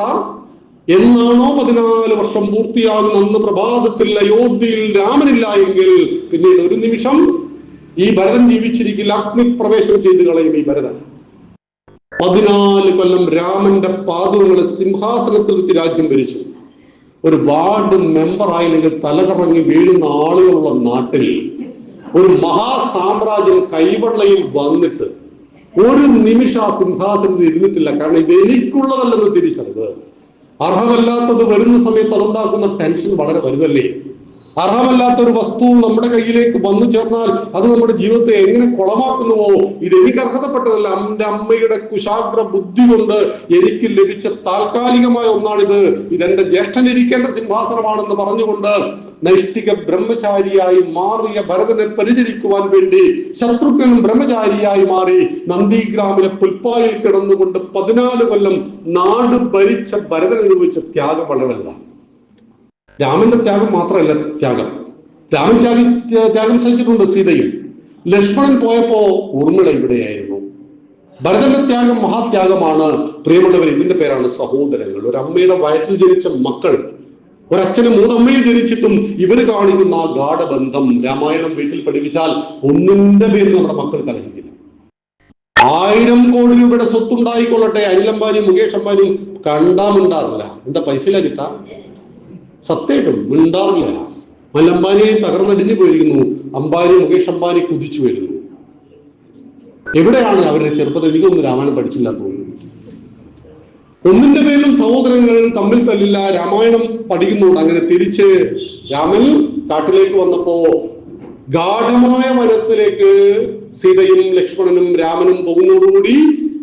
എന്നാണോ 14 വർഷം പൂർത്തിയാകുന്ന അന്ന് പ്രഭാതത്തിൽ അയോധ്യയിൽ രാമനില്ല എങ്കിൽ പിന്നീട് ഒരു നിമിഷം ഈ ഭരതൻ ജീവിച്ചിരിക്കില്ല, അഗ്നിപ്രവേശം ചെയ്ത് കളയും ഈ ഭരതൻ. 14 കൊല്ലം രാമന്റെ പാദങ്ങളെ സിംഹാസനത്തിൽ വെച്ച് രാജ്യം ഭരിച്ചു. ഒരു വാർഡ് മെമ്പറായില്ലെങ്കിൽ തലകറങ്ങി വീഴുന്ന ആളുകളുള്ള നാട്ടിൽ ഒരു മഹാസാമ്രാജ്യം കൈവെള്ളയിൽ വന്നിട്ട് ഒരു നിമിഷം ആ സിംഹാസനത്തിൽ ഇരുന്നിട്ടില്ല. കാരണം ഇത് എനിക്കുള്ളതല്ലെന്ന് തിരിച്ചറിവ്. അർഹമല്ലാത്തത് വരുന്ന സമയത്ത് അതുണ്ടാക്കുന്ന ടെൻഷൻ വളരെ വലുതല്ലേ. അർഹമല്ലാത്തൊരു വസ്തു നമ്മുടെ കയ്യിലേക്ക് വന്നു ചേർന്നാൽ അത് നമ്മുടെ ജീവിതത്തെ എങ്ങനെ കുളമാക്കുന്നുവോ, ഇത് എനിക്ക് അർഹതപ്പെട്ടതല്ല, എന്റെ അമ്മയുടെ കുശാഗ്ര ബുദ്ധി കൊണ്ട് എനിക്ക് ലഭിച്ച താൽക്കാലികമായ ഒന്നാണിത്, ഇതെന്റെ ജ്യേഷ്ഠൻ ഇരിക്കേണ്ട സിംഹാസനമാണെന്ന് പറഞ്ഞുകൊണ്ട് നൈഷ്ഠിക ബ്രഹ്മചാരിയായി മാറിയ ഭരതനെ പരിചരിക്കുവാൻ വേണ്ടി ശത്രുഘ്നൻ ബ്രഹ്മചാരിയായി മാറി നന്ദിഗ്രാമിലെ പുൽപ്പായിൽ കിടന്നുകൊണ്ട് 14 കൊല്ലം നാട് ഭരിച്ച ഭരതൻ അനുഭവിച്ച ത്യാഗം വളരെ വലുതാണ്. രാമന്റെ ത്യാഗം മാത്രമല്ല ത്യാഗം, രാമൻ ത്യാഗം സഹിച്ചിട്ടുണ്ട് സീതയും. ലക്ഷ്മണൻ പോയപ്പോ ഊർമിള ഇവിടെയായിരുന്നു. ഭരതന്റെ ത്യാഗം മഹാത്യാഗമാണ്. പ്രിയമുള്ളവർ, ഇതിന്റെ പേരാണ് സഹോദരങ്ങൾ. ഒരു അമ്മയുടെ വയറ്റിൽ ജനിച്ച മക്കൾ, ഒരച്ഛനും 3 അമ്മയിൽ ജനിച്ചിട്ടും ഇവര് കാണിക്കുന്ന ആ ഗാഠബന്ധം രാമായണം വീട്ടിൽ പഠിപ്പിച്ചാൽ ഒന്നിന്റെ പേരിൽ നമ്മുടെ മക്കൾ കലഹിക്കില്ല. 1000 കോടി രൂപയുടെ സ്വത്തുണ്ടായിക്കൊള്ളട്ടെ, അനിൽ അംബാനിയും മുകേഷ് അംബാനിയും കണ്ടാമിണ്ടാറില്ല. എന്താ പൈസയില കിട്ടാ? സത്യമായിട്ടും മിണ്ടാറില്ല. അനിൽ അംബാനി തകർന്നടിഞ്ഞു പോയിരിക്കുന്നു, അംബാനി മുകേഷ് അംബാനി കുതിച്ചു വരുന്നു. എവിടെയാണ് അവരുടെ ചെറുപ്പത്തിൽ? എനിക്കൊന്നും രാമായണം പഠിച്ചില്ല തോന്നുന്നു. ഒന്നിന്റെ പേരിലും സഹോദരങ്ങൾ തമ്മിൽ തല്ലില്ല. രാമായണം പഠിക്കുന്നുണ്ട്. അങ്ങനെ തിരിച്ച് രാമൻ കാട്ടിലേക്ക് വന്നപ്പോ ഗാഠമായ വനത്തിലേക്ക് സീതയും ലക്ഷ്മണനും രാമനും പോകുന്നതോടുകൂടി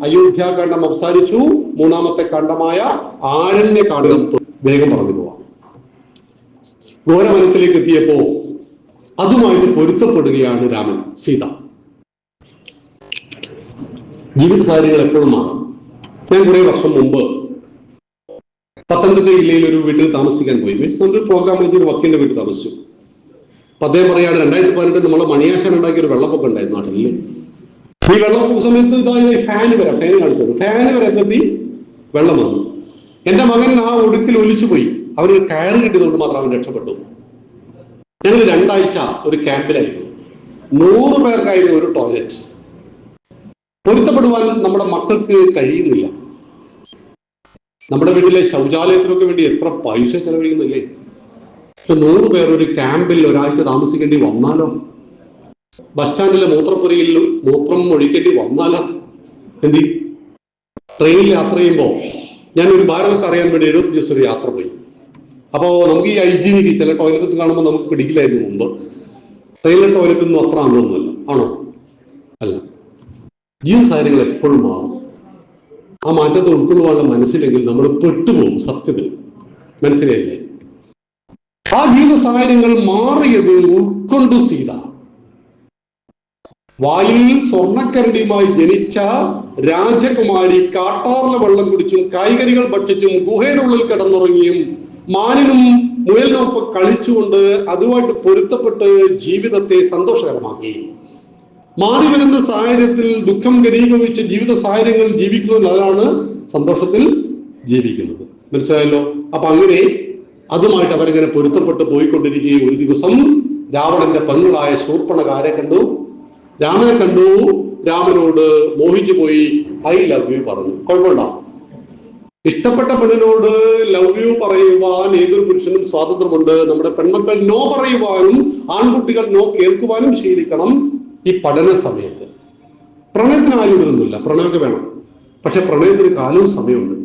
അയോധ്യാകാന്ഡം അവസാനിച്ചു. 3ാമത്തെ കാണ്ഡമായ ആരണ്യകാണ്ഡം വേഗം പറഞ്ഞു പോവാം. ഘോരവനത്തിലേക്ക് എത്തിയപ്പോ അതുമായിട്ട് പൊരുത്തപ്പെടുകയാണ് രാമൻ സീത. ജീവിത സാഹചര്യങ്ങൾ എപ്പോഴും മാറും. ഞാൻ കുറെ വർഷം മുമ്പ് പത്തനംതിട്ട ജില്ലയിൽ ഒരു വീട്ടിൽ താമസിക്കാൻ പോയി. ഒരു പ്രോഗ്രാം ഒരു വക്കീലിന്റെ വീട്ടിൽ താമസിച്ചു. അപ്പൊ അദ്ദേഹം പറയാണ്, 2018 നമ്മളെ മണിയാശാൻ ഉണ്ടാക്കിയ ഒരു വെള്ളപ്പൊക്കം ഉണ്ടായിരുന്നു നാട്ടിൽ. ഈ വെള്ളപ്പൊക്ക സമയത്ത് ഫാന് കാണിച്ചത്, ഫാന് വരെ എത്തി വെള്ളം വന്നു. എന്റെ മകൻ ആ ഒഴുക്കിൽ ഒലിച്ചു പോയി. അവരൊരു കയറ് കിട്ടിയതുകൊണ്ട് മാത്രം അവൻ രക്ഷപ്പെട്ടു. ഞങ്ങൾ 2 ആഴ്ച ഒരു ക്യാമ്പിലായിരുന്നു. 100 പേർക്കായിരുന്നു ഒരു ടോയ്ലറ്റ്. പൊരുത്തപ്പെടുവാൻ നമ്മുടെ മക്കൾക്ക് കഴിയുന്നില്ല. നമ്മുടെ വീട്ടിലെ ശൗചാലയത്തിനൊക്കെ വേണ്ടി എത്ര പൈസ ചെലവഴിക്കുന്നില്ലേ? 100 പേർ ഒരു ക്യാമ്പിൽ ഒരാഴ്ച താമസിക്കേണ്ടി വന്നാലോ? ബസ് സ്റ്റാൻഡിലെ മൂത്രപ്പുരയിൽ മൂത്രം ഒഴിക്കേണ്ടി വന്നാലോ? എന്തി? ട്രെയിനിൽ യാത്ര ചെയ്യുമ്പോൾ ഞാൻ ഒരു ഭാരതത്തെ അറിയാൻ വേണ്ടി 70 ദിവസം ഒരു യാത്ര പോയി. അപ്പോൾ നമുക്ക് ഈ ഹൈജീനിക്ക് ചില ടോയ്ലറ്റ് കാണുമ്പോൾ നമുക്ക് പിടിക്കില്ലായിരുന്നു മുമ്പ്. ട്രെയിനിലെ ടോയ്ലറ്റ് ഒന്നും അത്ര ആണെന്നൊന്നുമല്ല, ആണോ? അല്ല. ജീവിത സാഹചര്യങ്ങൾ എപ്പോഴും മാറും. ആ മാറ്റത്തെ ഉൾക്കൊള്ളുവാനുള്ള മനസ്സിലെങ്കിൽ നമ്മൾ പെട്ടുപോകും. സത്യത്തിൽ മനസ്സിലായില്ലേ? ആ ജീവിത സാഹചര്യങ്ങൾ മാറിയത് ഉൾക്കൊണ്ടു സീത. വായിൽ സ്വർണ്ണക്കരണ്ടിയുമായി ജനിച്ച രാജകുമാരി കാട്ടാറിലെ വെള്ളം കുടിച്ചും കായ്കനികൾ ഭക്ഷിച്ചും ഗുഹയുടെ ഉള്ളിൽ കിടന്നുറങ്ങിയും മാനിനും മുയലിനൊപ്പം കളിച്ചുകൊണ്ട് അതുമായിട്ട് പൊരുത്തപ്പെട്ട് ജീവിതത്തെ സന്തോഷകരമാക്കി. മാറി വരുന്ന സാഹചര്യത്തിൽ ദുഃഖം ഘനീഭവിച്ച ജീവിത സാഹചര്യങ്ങൾ ജീവിക്കുന്നത്, അതാണ് സന്തോഷത്തിൽ ജീവിക്കുന്നത്. മനസ്സിലായല്ലോ? അപ്പൊ അങ്ങനെ അതുമായിട്ട് അവരിങ്ങനെ പൊരുത്തപ്പെട്ട് പോയിക്കൊണ്ടിരിക്കുകയും ഒരു ദിവസം രാവണന്റെ പെങ്ങളായ ശൂർപ്പണഖ ആരെ കണ്ടു? രാമനെ കണ്ടു. രാമനോട് മോഹിച്ചു പോയി ഐ ലവ് യു പറഞ്ഞു. കുഴപ്പമുണ്ടോ? ഇഷ്ടപ്പെട്ട പെണ്ണിനോട് ലവ് യു പറയുവാൻ ഏതൊരു പുരുഷനും സ്വാതന്ത്ര്യമുണ്ട്. നമ്മുടെ പെൺമക്കൾ നോ പറയുവാനും ആൺകുട്ടികൾ നോ കേൾക്കുവാനും ശീലിക്കണം. ഈ പഠന സമയത്ത് പ്രണയത്തിന് ആയോധനൊന്നുമില്ല, പ്രണയമൊക്കെ വേണം. പക്ഷെ പ്രണയത്തിന് കാലവും സമയമുണ്ട്.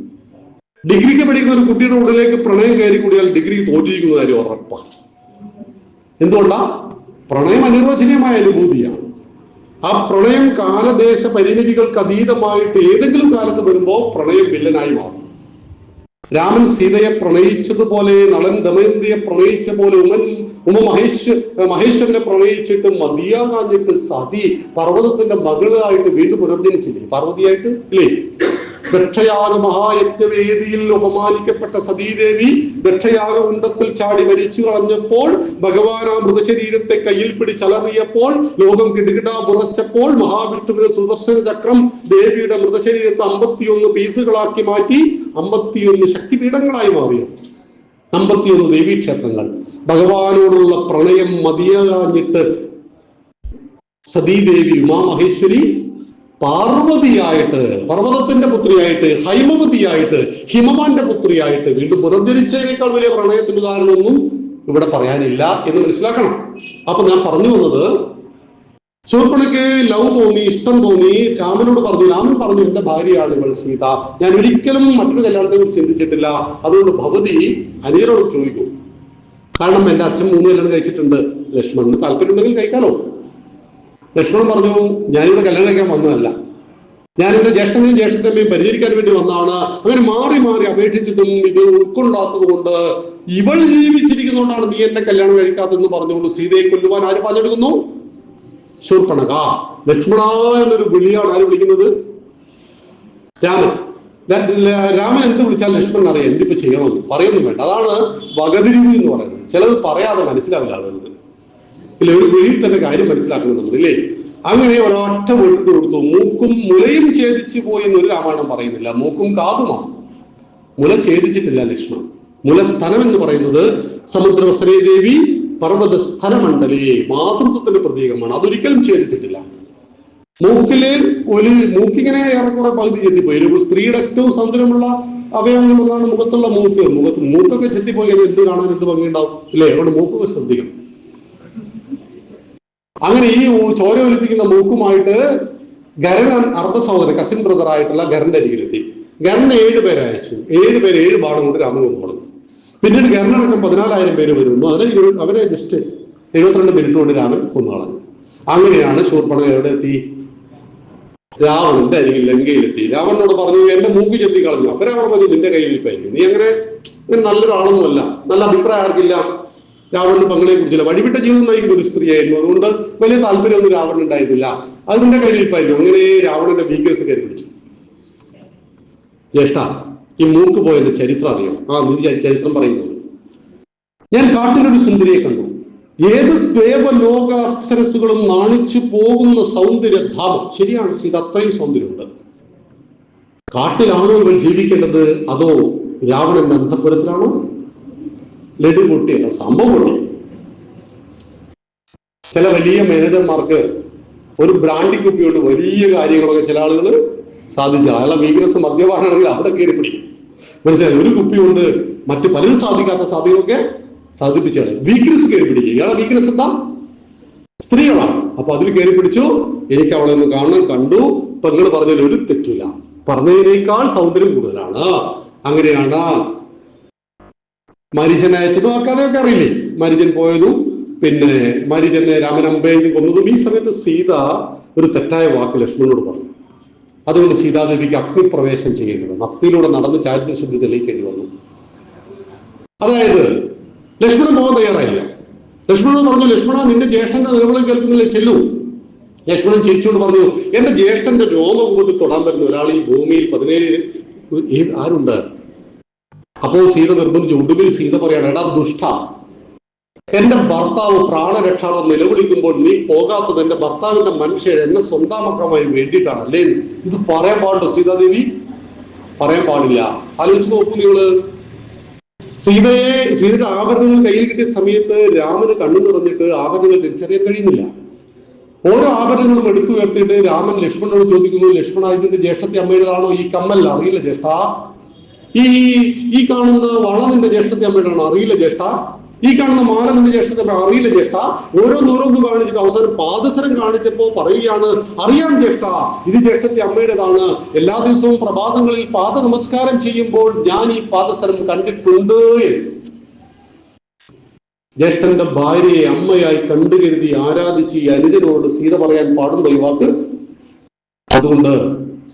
ഡിഗ്രിക്ക് പഠിക്കുന്ന ഒരു കുട്ടിയുടെ ഉള്ളിലേക്ക് പ്രണയം കയറി കൂടിയാൽ ഡിഗ്രിക്ക് തോറ്റിരിക്കുന്ന കാര്യം ഉറപ്പാണ്. എന്തുകൊണ്ടാ? പ്രണയം അനിർവചനീയമായ അനുഭൂതിയാണ്. ആ പ്രണയം കാലദേശ പരിമിതികൾക്ക് അതീതമായിട്ട് ഏതെങ്കിലും കാലത്ത് വരുമ്പോൾ പ്രണയം വില്ലനായി മാറും. രാമൻ സീതയെ പ്രണയിച്ചതുപോലെ നളൻ ദമയന്തിയെ പ്രണയിച്ച പോലെ മഹേശ്വരനെ പ്രണയിച്ചിട്ട് മതിയാകാഞ്ഞിട്ട് സതി പർവ്വതത്തിന്റെ മകളായിട്ട് വീണ്ടും പുനർജനിച്ചില്ലേ? പാർവതിയായിട്ട് ഇല്ലേ? ദക്ഷയാഗ മഹായജ്ഞവേദിയിൽ അപമാനിക്കപ്പെട്ട സതീദേവി ദക്ഷയാഗ ഉണ്ടത്തിൽ ചാടി മരിച്ചു കളഞ്ഞപ്പോൾ ഭഗവാൻ ആ മൃതശരീരത്തെ കയ്യിൽ പിടിച്ചലറിയപ്പോൾ ലോകം കിടുകിടാ മുറച്ചപ്പോൾ മഹാവിഷ്ണുവിന്റെ സുദർശന ചക്രം ദേവിയുടെ മൃതശരീരത്തെ 51 പീസുകളാക്കി മാറ്റി 51 ശക്തിപീഠങ്ങളായി മാറിയത്. 51 ദേവീക്ഷേത്രങ്ങൾ. ഭഗവാനോടുള്ള പ്രണയം മതിയാഞ്ഞിട്ട് സതീദേവി ഉമാമഹേശ്വരി പാർവതിയായിട്ട്, പർവ്വതത്തിന്റെ പുത്രിയായിട്ട്, ഹൈമവതിയായിട്ട്, ഹിമവാന്റെ പുത്രിയായിട്ട് വീണ്ടും പുനർജനിച്ചതിനേക്കാൾ വലിയ പ്രണയത്തിന്റെ ഉദാഹരണമൊന്നും ഇവിടെ പറയാനില്ല എന്ന് മനസ്സിലാക്കണം. അപ്പൊ ഞാൻ പറഞ്ഞു വന്നത്, ശൂർപ്പണഖയ്ക്ക് ലവ് തോന്നി, ഇഷ്ടം തോന്നി. രാമനോട് പറഞ്ഞു. രാമൻ പറഞ്ഞു, എന്റെ ഭാര്യയാണ് ഇവൾ സീത, ഞാൻ ഒരിക്കലും മറ്റൊരു കല്യാണത്തെ കുറിച്ച് ചിന്തിച്ചിട്ടില്ല. അതുകൊണ്ട് ഭവതി അനിയനോട് ചോദിക്കും. കാരണം എന്റെ അച്ഛൻ 3 കല്യാണം കഴിച്ചിട്ടുണ്ട്, ലക്ഷ്മണന് താല്പര്യം ഉണ്ടെങ്കിൽ കഴിക്കാലോ. ലക്ഷ്മണൻ പറഞ്ഞു, ഞാനിവിടെ കല്യാണം കഴിക്കാൻ വന്നതല്ല, ഞാൻ എന്റെ ജ്യേഷ്ഠനെയും ജ്യേഷ്ഠത്തമ്മയും പരിചരിക്കാൻ വേണ്ടി വന്നതാണ്. അങ്ങനെ മാറി മാറി അപേക്ഷിച്ചിട്ടും ഇത് ഉൾക്കൊള്ളാത്തത് കൊണ്ട്, ഇവൾ ജീവിച്ചിരിക്കുന്നതുകൊണ്ടാണ് നീ എന്നെ കല്യാണം കഴിക്കാത്തെന്ന് പറഞ്ഞുകൊണ്ട് സീതയെ കൊല്ലുവാൻ ആര് പാഞ്ഞെടുക്കുന്നു? ശൂർപ്പണഖ. ലക്ഷ്മണ എന്നൊരു വിളിയാണ് ആര് വിളിക്കുന്നത്? രാമൻ. രാമൻ എന്ത് വിളിച്ചാൽ ലക്ഷ്മണൻ അറിയാം എന്തിപ്പോ ചെയ്യണമെന്ന്, പറയൊന്നും വേണ്ട. അതാണ് വകതിരിവ് എന്ന് പറയുന്നത്. ചിലത് പറയാതെ മനസ്സിലാവില്ല ആളുകൾക്ക്. ഇല്ല, ഒരു വിളിയിൽ തന്നെ കാര്യം മനസ്സിലാക്കണം നമ്മൾ, ഇല്ലേ? അങ്ങനെ ഒരൊറ്റ വെട്ട് കൊടുത്തു. മൂക്കും മുലയും ഛേദിച്ചു പോയി എന്നൊരു രാമായണം പറയുന്നില്ല, മൂക്കും കാതുമാണ്. മുല ഛേദിച്ചിട്ടില്ല ലക്ഷ്മണൻ. മുലസ്ഥനം എന്ന് പറയുന്നത് സമുദ്രവസനേ ദേവി പർവ്വത സ്ഥനമണ്ഡലേ, മാതൃത്വത്തിന്റെ പ്രതീകമാണ്. അതൊരിക്കലും ഛേദിച്ചിട്ടില്ല. മൂക്കിങ്ങനെ ഏറെക്കുറെ പകുതി ചെത്തിപ്പോയി. ഒരു സ്ത്രീയുടെ ഏറ്റവും സൗന്ദര്യമുള്ള അവയവങ്ങൾ ഒന്നാണ് മുഖത്തുള്ള മൂക്ക്. മൂക്കൊക്കെ ചെത്തിപ്പോയി അത് എന്ത് കാണാൻ എന്ത് ഭംഗിയുണ്ടാവും, ഇല്ലേ? അതുകൊണ്ട് മൂക്കൊക്കെ ശ്രദ്ധിക്കണം. അങ്ങനെ ഈ ചോര ഒലിപ്പിക്കുന്ന മൂക്കുമായിട്ട് ഗരൻ അർദ്ധ സഹോദരൻ, കസിൻ ബ്രദർ ആയിട്ടുള്ള ഗരന്റെ അരികിലെത്തി. ഗരന് 7 പേരെ അയച്ചു. 7 പേര് 7 ബാണം കൊണ്ട് രാമൻ കൊന്നു. പിന്നീട് ഗരനടക്കം 14,000 പേര് വരുന്നു. അവരെ ജസ്റ്റ് 72 മിനിറ്റ് കൊണ്ട് രാമൻ കൊന്നുകളഞ്ഞു. അങ്ങനെയാണ് ശൂർപ്പണഖ എവിടെ എത്തി? രാവണന്റെ അരികിൽ ലങ്കയിലെത്തി. രാവണനോട് പറഞ്ഞു, എന്റെ മൂക്ക് ചെത്തി കളഞ്ഞു. അപ്പൊ രാവണൻ പറഞ്ഞു, നിന്റെ കയ്യിലിരിപ്പായിരിക്കും, നീ അങ്ങനെ നല്ലൊരാളൊന്നുമല്ല, നല്ല അഭിപ്രായം ആർക്കില്ല രാവണന്റെ പങ്ങളെ കുറിച്ചില്ല. വഴിവിട്ട ജീവിതം നയിക്കുന്ന ഒരു സ്ത്രീയായിരുന്നു, അതുകൊണ്ട് വലിയ താല്പര്യമൊന്നും രാവണൻ ഉണ്ടായിരുന്നില്ല. അത് നിന്റെ കയ്യിലിരിപ്പായിരുന്നു. അങ്ങനെ രാവണന്റെ വീക്ക്നെസ് കയറി പിടിച്ചു. ജ്യേഷ്ഠ, ഈ മൂക്ക് പോയതിന്റെ ചരിത്രം അറിയാം? നീ ചരിത്രം പറയുന്നത്, ഞാൻ കാട്ടിലൊരു സുന്ദരിയെ കണ്ടു. ഏത് ദേവലോക അപ്സരസുകളും നാണിച്ചു പോകുന്ന സൗന്ദര്യധാമം. ശരിയാണ്, സീത അത്രയും സൗന്ദര്യമുണ്ട്. കാട്ടിലാണോ ഇവൾ ജീവിക്കേണ്ടത്, അതോ രാവണന്റെ അന്തഃപുരത്തിലാണോ? ലഡു പൊട്ടിയല്ല, സംഭവം പൊട്ടി. ചില വലിയ മാനേജർമാർക്ക് ഒരു ബ്രാൻഡി കുപ്പിയോട് വലിയ കാര്യങ്ങളൊക്കെ ചില ആളുകൾ സാധിച്ചു. അയാളെ വീക്ക്നെസ് മദ്യപാനാണെങ്കിൽ അവിടെ കയറി പിടിക്കും. മനസ്സിലായി? ഒരു കുപ്പി കൊണ്ട് മറ്റു പലരും സാധിക്കാത്ത സാധ്യതകളൊക്കെ സാധിപ്പിച്ചാണ്. വീക്ക്നെസ് കയറി പിടിക്കുക. ഇയാളെ വീക്ക്നെസ് എന്താ? സ്ത്രീകളാണ്. അപ്പൊ അതിൽ കയറി പിടിച്ചു. എനിക്ക് അവളെ ഒന്ന് കാണാൻ കണ്ടു. ഇപ്പൊ നിങ്ങൾ പറഞ്ഞതിൽ ഒരു തെറ്റില്ല, പറഞ്ഞതിനേക്കാൾ സൗന്ദര്യം കൂടുതലാണ്. അങ്ങനെയാണ് മരീചനെ അയച്ചതും. ആ കഥയൊക്കെ അറിയില്ലേ? മരീചൻ പോയതും പിന്നെ മരീചനെ രാമൻ അമ്പെയ്ത് കൊന്നതും. ഈ സമയത്ത് സീത ഒരു തെറ്റായ വാക്ക് ലക്ഷ്മണനോട് പറഞ്ഞു. അതുകൊണ്ട് സീതാദേവിക്ക് അഗ്നിപ്രവേശം ചെയ്യേണ്ടി വന്നു. അഗ്നിയിലൂടെ നടന്ന് ചാരിത്രശുദ്ധി തെളിയിക്കേണ്ടി വന്നു. അതായത് ലക്ഷ്മണൻ പോകാൻ തയ്യാറായില്ല. ലക്ഷ്മണൻ പറഞ്ഞു, ലക്ഷ്മണ, നിന്റെ ജ്യേഷ്ഠന്റെ നിലവിളി കേൾക്കുന്നില്ലേ, ചെല്ലൂ. ലക്ഷ്മണൻ ചിരിച്ചുകൊണ്ട് പറഞ്ഞു, എന്റെ ജ്യേഷ്ഠന്റെ രോമകൂപത്തിൽ തൊടാൻ വരുന്ന ഒരാൾ ഈ ഭൂമിയിൽ 17 ആരുണ്ട്? അപ്പോ സീത നിർബന്ധിച്ചു. ഒടുവിൽ സീത പറയാണ്, എടാ ദുഷ്ട, എന്റെ ഭർത്താവ് പ്രാണരക്ഷാളം നിലവിളിക്കുമ്പോൾ നീ പോകാത്തത് എന്റെ ഭർത്താവിന്റെ മനുഷ്യൻ എന്നെ സ്വന്തമാക്കാൻ വേണ്ടിയിട്ടാണ് അല്ലേ? ഇത് പറയാൻ പാടുണ്ടോ സീതാദേവി? പറയാൻ പാടില്ല. ആലോചിച്ച് നോക്കൂ നിങ്ങള്. സീതയുടെ ആഭരണങ്ങൾ കയ്യിൽ കിട്ടിയ സമയത്ത് രാമന് കണ്ണു നിറഞ്ഞിട്ട് ആഭരണങ്ങൾ തിരിച്ചറിയാൻ കഴിയുന്നില്ല. ഓരോ ആഭരണങ്ങളും എടുത്തുയർത്തിയിട്ട് രാമൻ ലക്ഷ്മണനോട് ചോദിക്കുന്നു, ലക്ഷ്മണ, ഇതിന്റെ ജ്യേഷ്ഠത്തെ അമ്മയുടേതാണോ? ഈ കമ്മൽ അറിയില്ല ജ്യേഷ്ഠ. ഈ കാണുന്ന വള നിന്റെ ജ്യേഷ്ഠത്തെ അമ്മയുടെയാണോ? അറിയില്ല ജ്യേഷ്ഠ. ഈ കാണുന്ന മാല നിന്റെ ജ്യേഷ്ഠത്തെ അറിയില്ല ജ്യേഷ്ഠ. ഓരോന്നോരോന്ന് കാണിച്ചിട്ട് അവസാനം പാദസരം കാണിച്ചപ്പോ പറയുകയാണ്, അറിയാം ജ്യേഷ്ഠ, ഇത് ജ്യേഷ്ഠത്തെ അമ്മയുടേതാണ്. എല്ലാ ദിവസവും പ്രഭാതങ്ങളിൽ പാദ നമസ്കാരം ചെയ്യുമ്പോൾ ഞാൻ ഈ പാദസരം കണ്ടിട്ടുണ്ട്. ജ്യേഷ്ഠന്റെ ഭാര്യയെ അമ്മയായി കണ്ടുകരുതി ആരാധിച്ച് ഈ അനുജനോട് സീത പറയാൻ പാടുണ്ടോ ഈ വാക്ക്? അതുകൊണ്ട്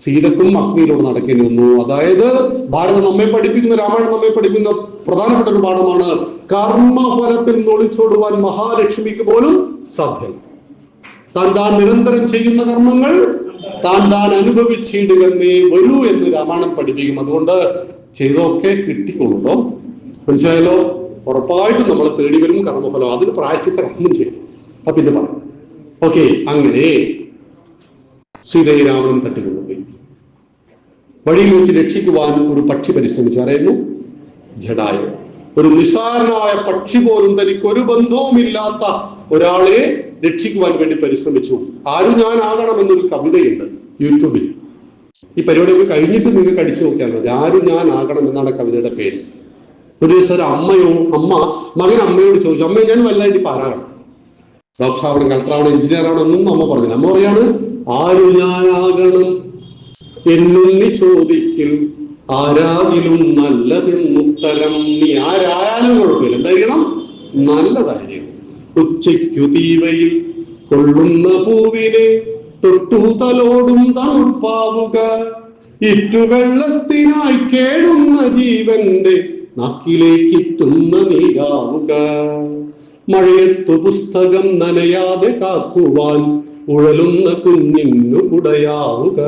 സീതക്കും അഗ്നിയിലൂടെ നടക്കേണ്ടി വന്നു. അതായത് ഭാരതം നമ്മെ പഠിപ്പിക്കുന്ന, രാമായണം നമ്മെ പഠിപ്പിക്കുന്ന പ്രധാനപ്പെട്ട ഒരു പാഠമാണ്, കർമ്മഫലത്തിൽ നിന്ന് ഒളിച്ചോടുവാൻ മഹാലക്ഷ്മിക്ക് പോലും സാധ്യമല്ല. താൻ നിരന്തരം ചെയ്യുന്ന കർമ്മങ്ങൾ താൻ അനുഭവിച്ചിടുകന്നേ വരൂ എന്ന് രാമായണം പഠിപ്പിക്കും. അതുകൊണ്ട് ചെയ്തൊക്കെ കിട്ടിക്കൊള്ളുണ്ടോ? മനസ്സിലായല്ലോ? ഉറപ്പായിട്ടും നമ്മളെ തേടി വരും കർമ്മഫലം. അതിന് പ്രായശ്ചിത്ത കർമ്മം ചെയ്യും. അപ്പൊ പിന്നെ പറയാം. ഓക്കെ, അങ്ങനെ സീതയെ രാവണൻ തട്ടിക്കൊണ്ടുപോയി. വഴിയിൽ വെച്ച് രക്ഷിക്കുവാൻ ഒരു പക്ഷി പരിശ്രമിച്ചു. ആരായിരുന്നു? ജടായു. ഒരു നിസ്സാരനായ പക്ഷി പോലും തനിക്ക് ഒരു ബന്ധവുമില്ലാത്ത ഒരാളെ രക്ഷിക്കുവാൻ വേണ്ടി പരിശ്രമിച്ചു. ആരും ഞാൻ ആകണം എന്നൊരു കവിതയുണ്ട് യൂട്യൂബിൽ. ഈ പരിപാടിയൊക്കെ കഴിഞ്ഞിട്ട് നിങ്ങൾക്ക് അടിച്ചു നോക്കിയാൽ മതി. ആരും ഞാൻ ആകണം എന്നാണ് കവിതയുടെ പേര്. ഒരു ദിവസം ഒരു മകൻ അമ്മയോട് ചോദിച്ചു, അമ്മയെ ഞാൻ വലുതായിട്ട് ഇപ്പൊ ആരാകണം? ഡോക്ടർ ആവണം, കളക്ടർ ആവണം, എഞ്ചിനീയർ ആവണം എന്നൊന്നും അമ്മ പറഞ്ഞില്ല. അമ്മ പറയാണ്, ആരു ഞാനാകണം എന്നുണ്ണി ചോദിക്കൽ ആരാകിലും നല്ലതെന്നുത്തരം. നീ ആരായാലും കുഴപ്പമില്ല, എന്തായിരിക്കണം? നല്ലതായിരിക്കും. ഉച്ചയ്ക്കു തീവയിൽ കൊള്ളുന്ന പൂവിനെ തൊട്ടു തലോടും തണുപ്പാവുക, ഇറ്റുവെള്ളത്തിനായി കേടുന്ന ജീവന്റെ നാക്കിലേക്കിറ്റുന്ന നീരാവുക, മഴയത്തു പുസ്തകം നനയാതെ കാക്കുവാൻ ഉഴലുന്ന കുഞ്ഞിനു കുടയാവുക,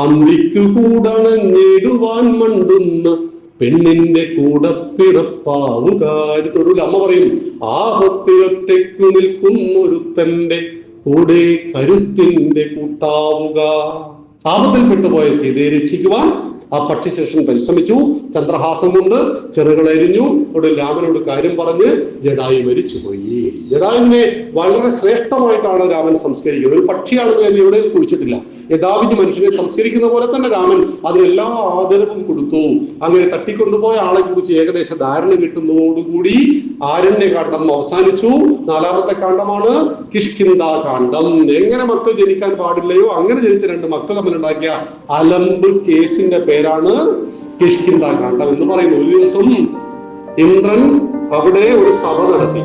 അന്തിക്കു കൂടണഞ്ഞിടുവാൻ മണ്ടുന്ന പെണ്ണിന്റെ കൂടപ്പിറപ്പാവുക. ഇതിട്ടൊരു അമ്മ പറയും, ആപത്തിലൊറ്റയ്ക്കു നിൽക്കുന്നൊരുത്തന്റെ കൂടെ കരുത്തിന്റെ കൂട്ടാവുക. ആപത്തിൽ പെട്ടുപോയ സീതയെ രക്ഷിക്കുവാൻ ആ പക്ഷിശേഷൻ പരിശ്രമിച്ചു. ചന്ദ്രഹാസം കൊണ്ട് ചെറുകളെരിഞ്ഞു. ഒടുവിൽ രാമനോട് കാര്യം പറഞ്ഞ് ജടായു മരിച്ചുപോയി. ജടായുവിനെ വളരെ ശ്രേഷ്ഠമായിട്ടാണ് രാമൻ സംസ്കരിക്കുന്നത്. ഒരു പക്ഷിയാണെന്ന് കരുതി എവിടെയും കുഴിച്ചിട്ടില്ല. യഥാവിധി മനുഷ്യനെ സംസ്കരിക്കുന്ന പോലെ തന്നെ രാമൻ അതിനെല്ലാ ആദരവും കൊടുത്തു. അങ്ങനെ തട്ടിക്കൊണ്ടുപോയ ആളെ കുറിച്ച് ഏകദേശ ധാരണ കിട്ടുന്നതോടുകൂടി ആരണ്യകാന്ഡം അവസാനിച്ചു. 4ാമത്തെ കാണ്ഡമാണ് കിഷ്കിന്ധാകാന്ഡം. എങ്ങനെ മക്കൾ ജനിക്കാൻ പാടില്ലയോ അങ്ങനെ ജനിച്ച 2 മക്കൾ തമ്മിലുണ്ടാക്കിയ അലമ്പ് കേസിന്റെ പേരാണ് കിഷ്കിന്ധാകാന്ഡം എന്ന് പറയുന്നത്. ഒരു ദിവസം ഇന്ദ്രൻ അവിടെ ഒരു സഭ നടത്തി.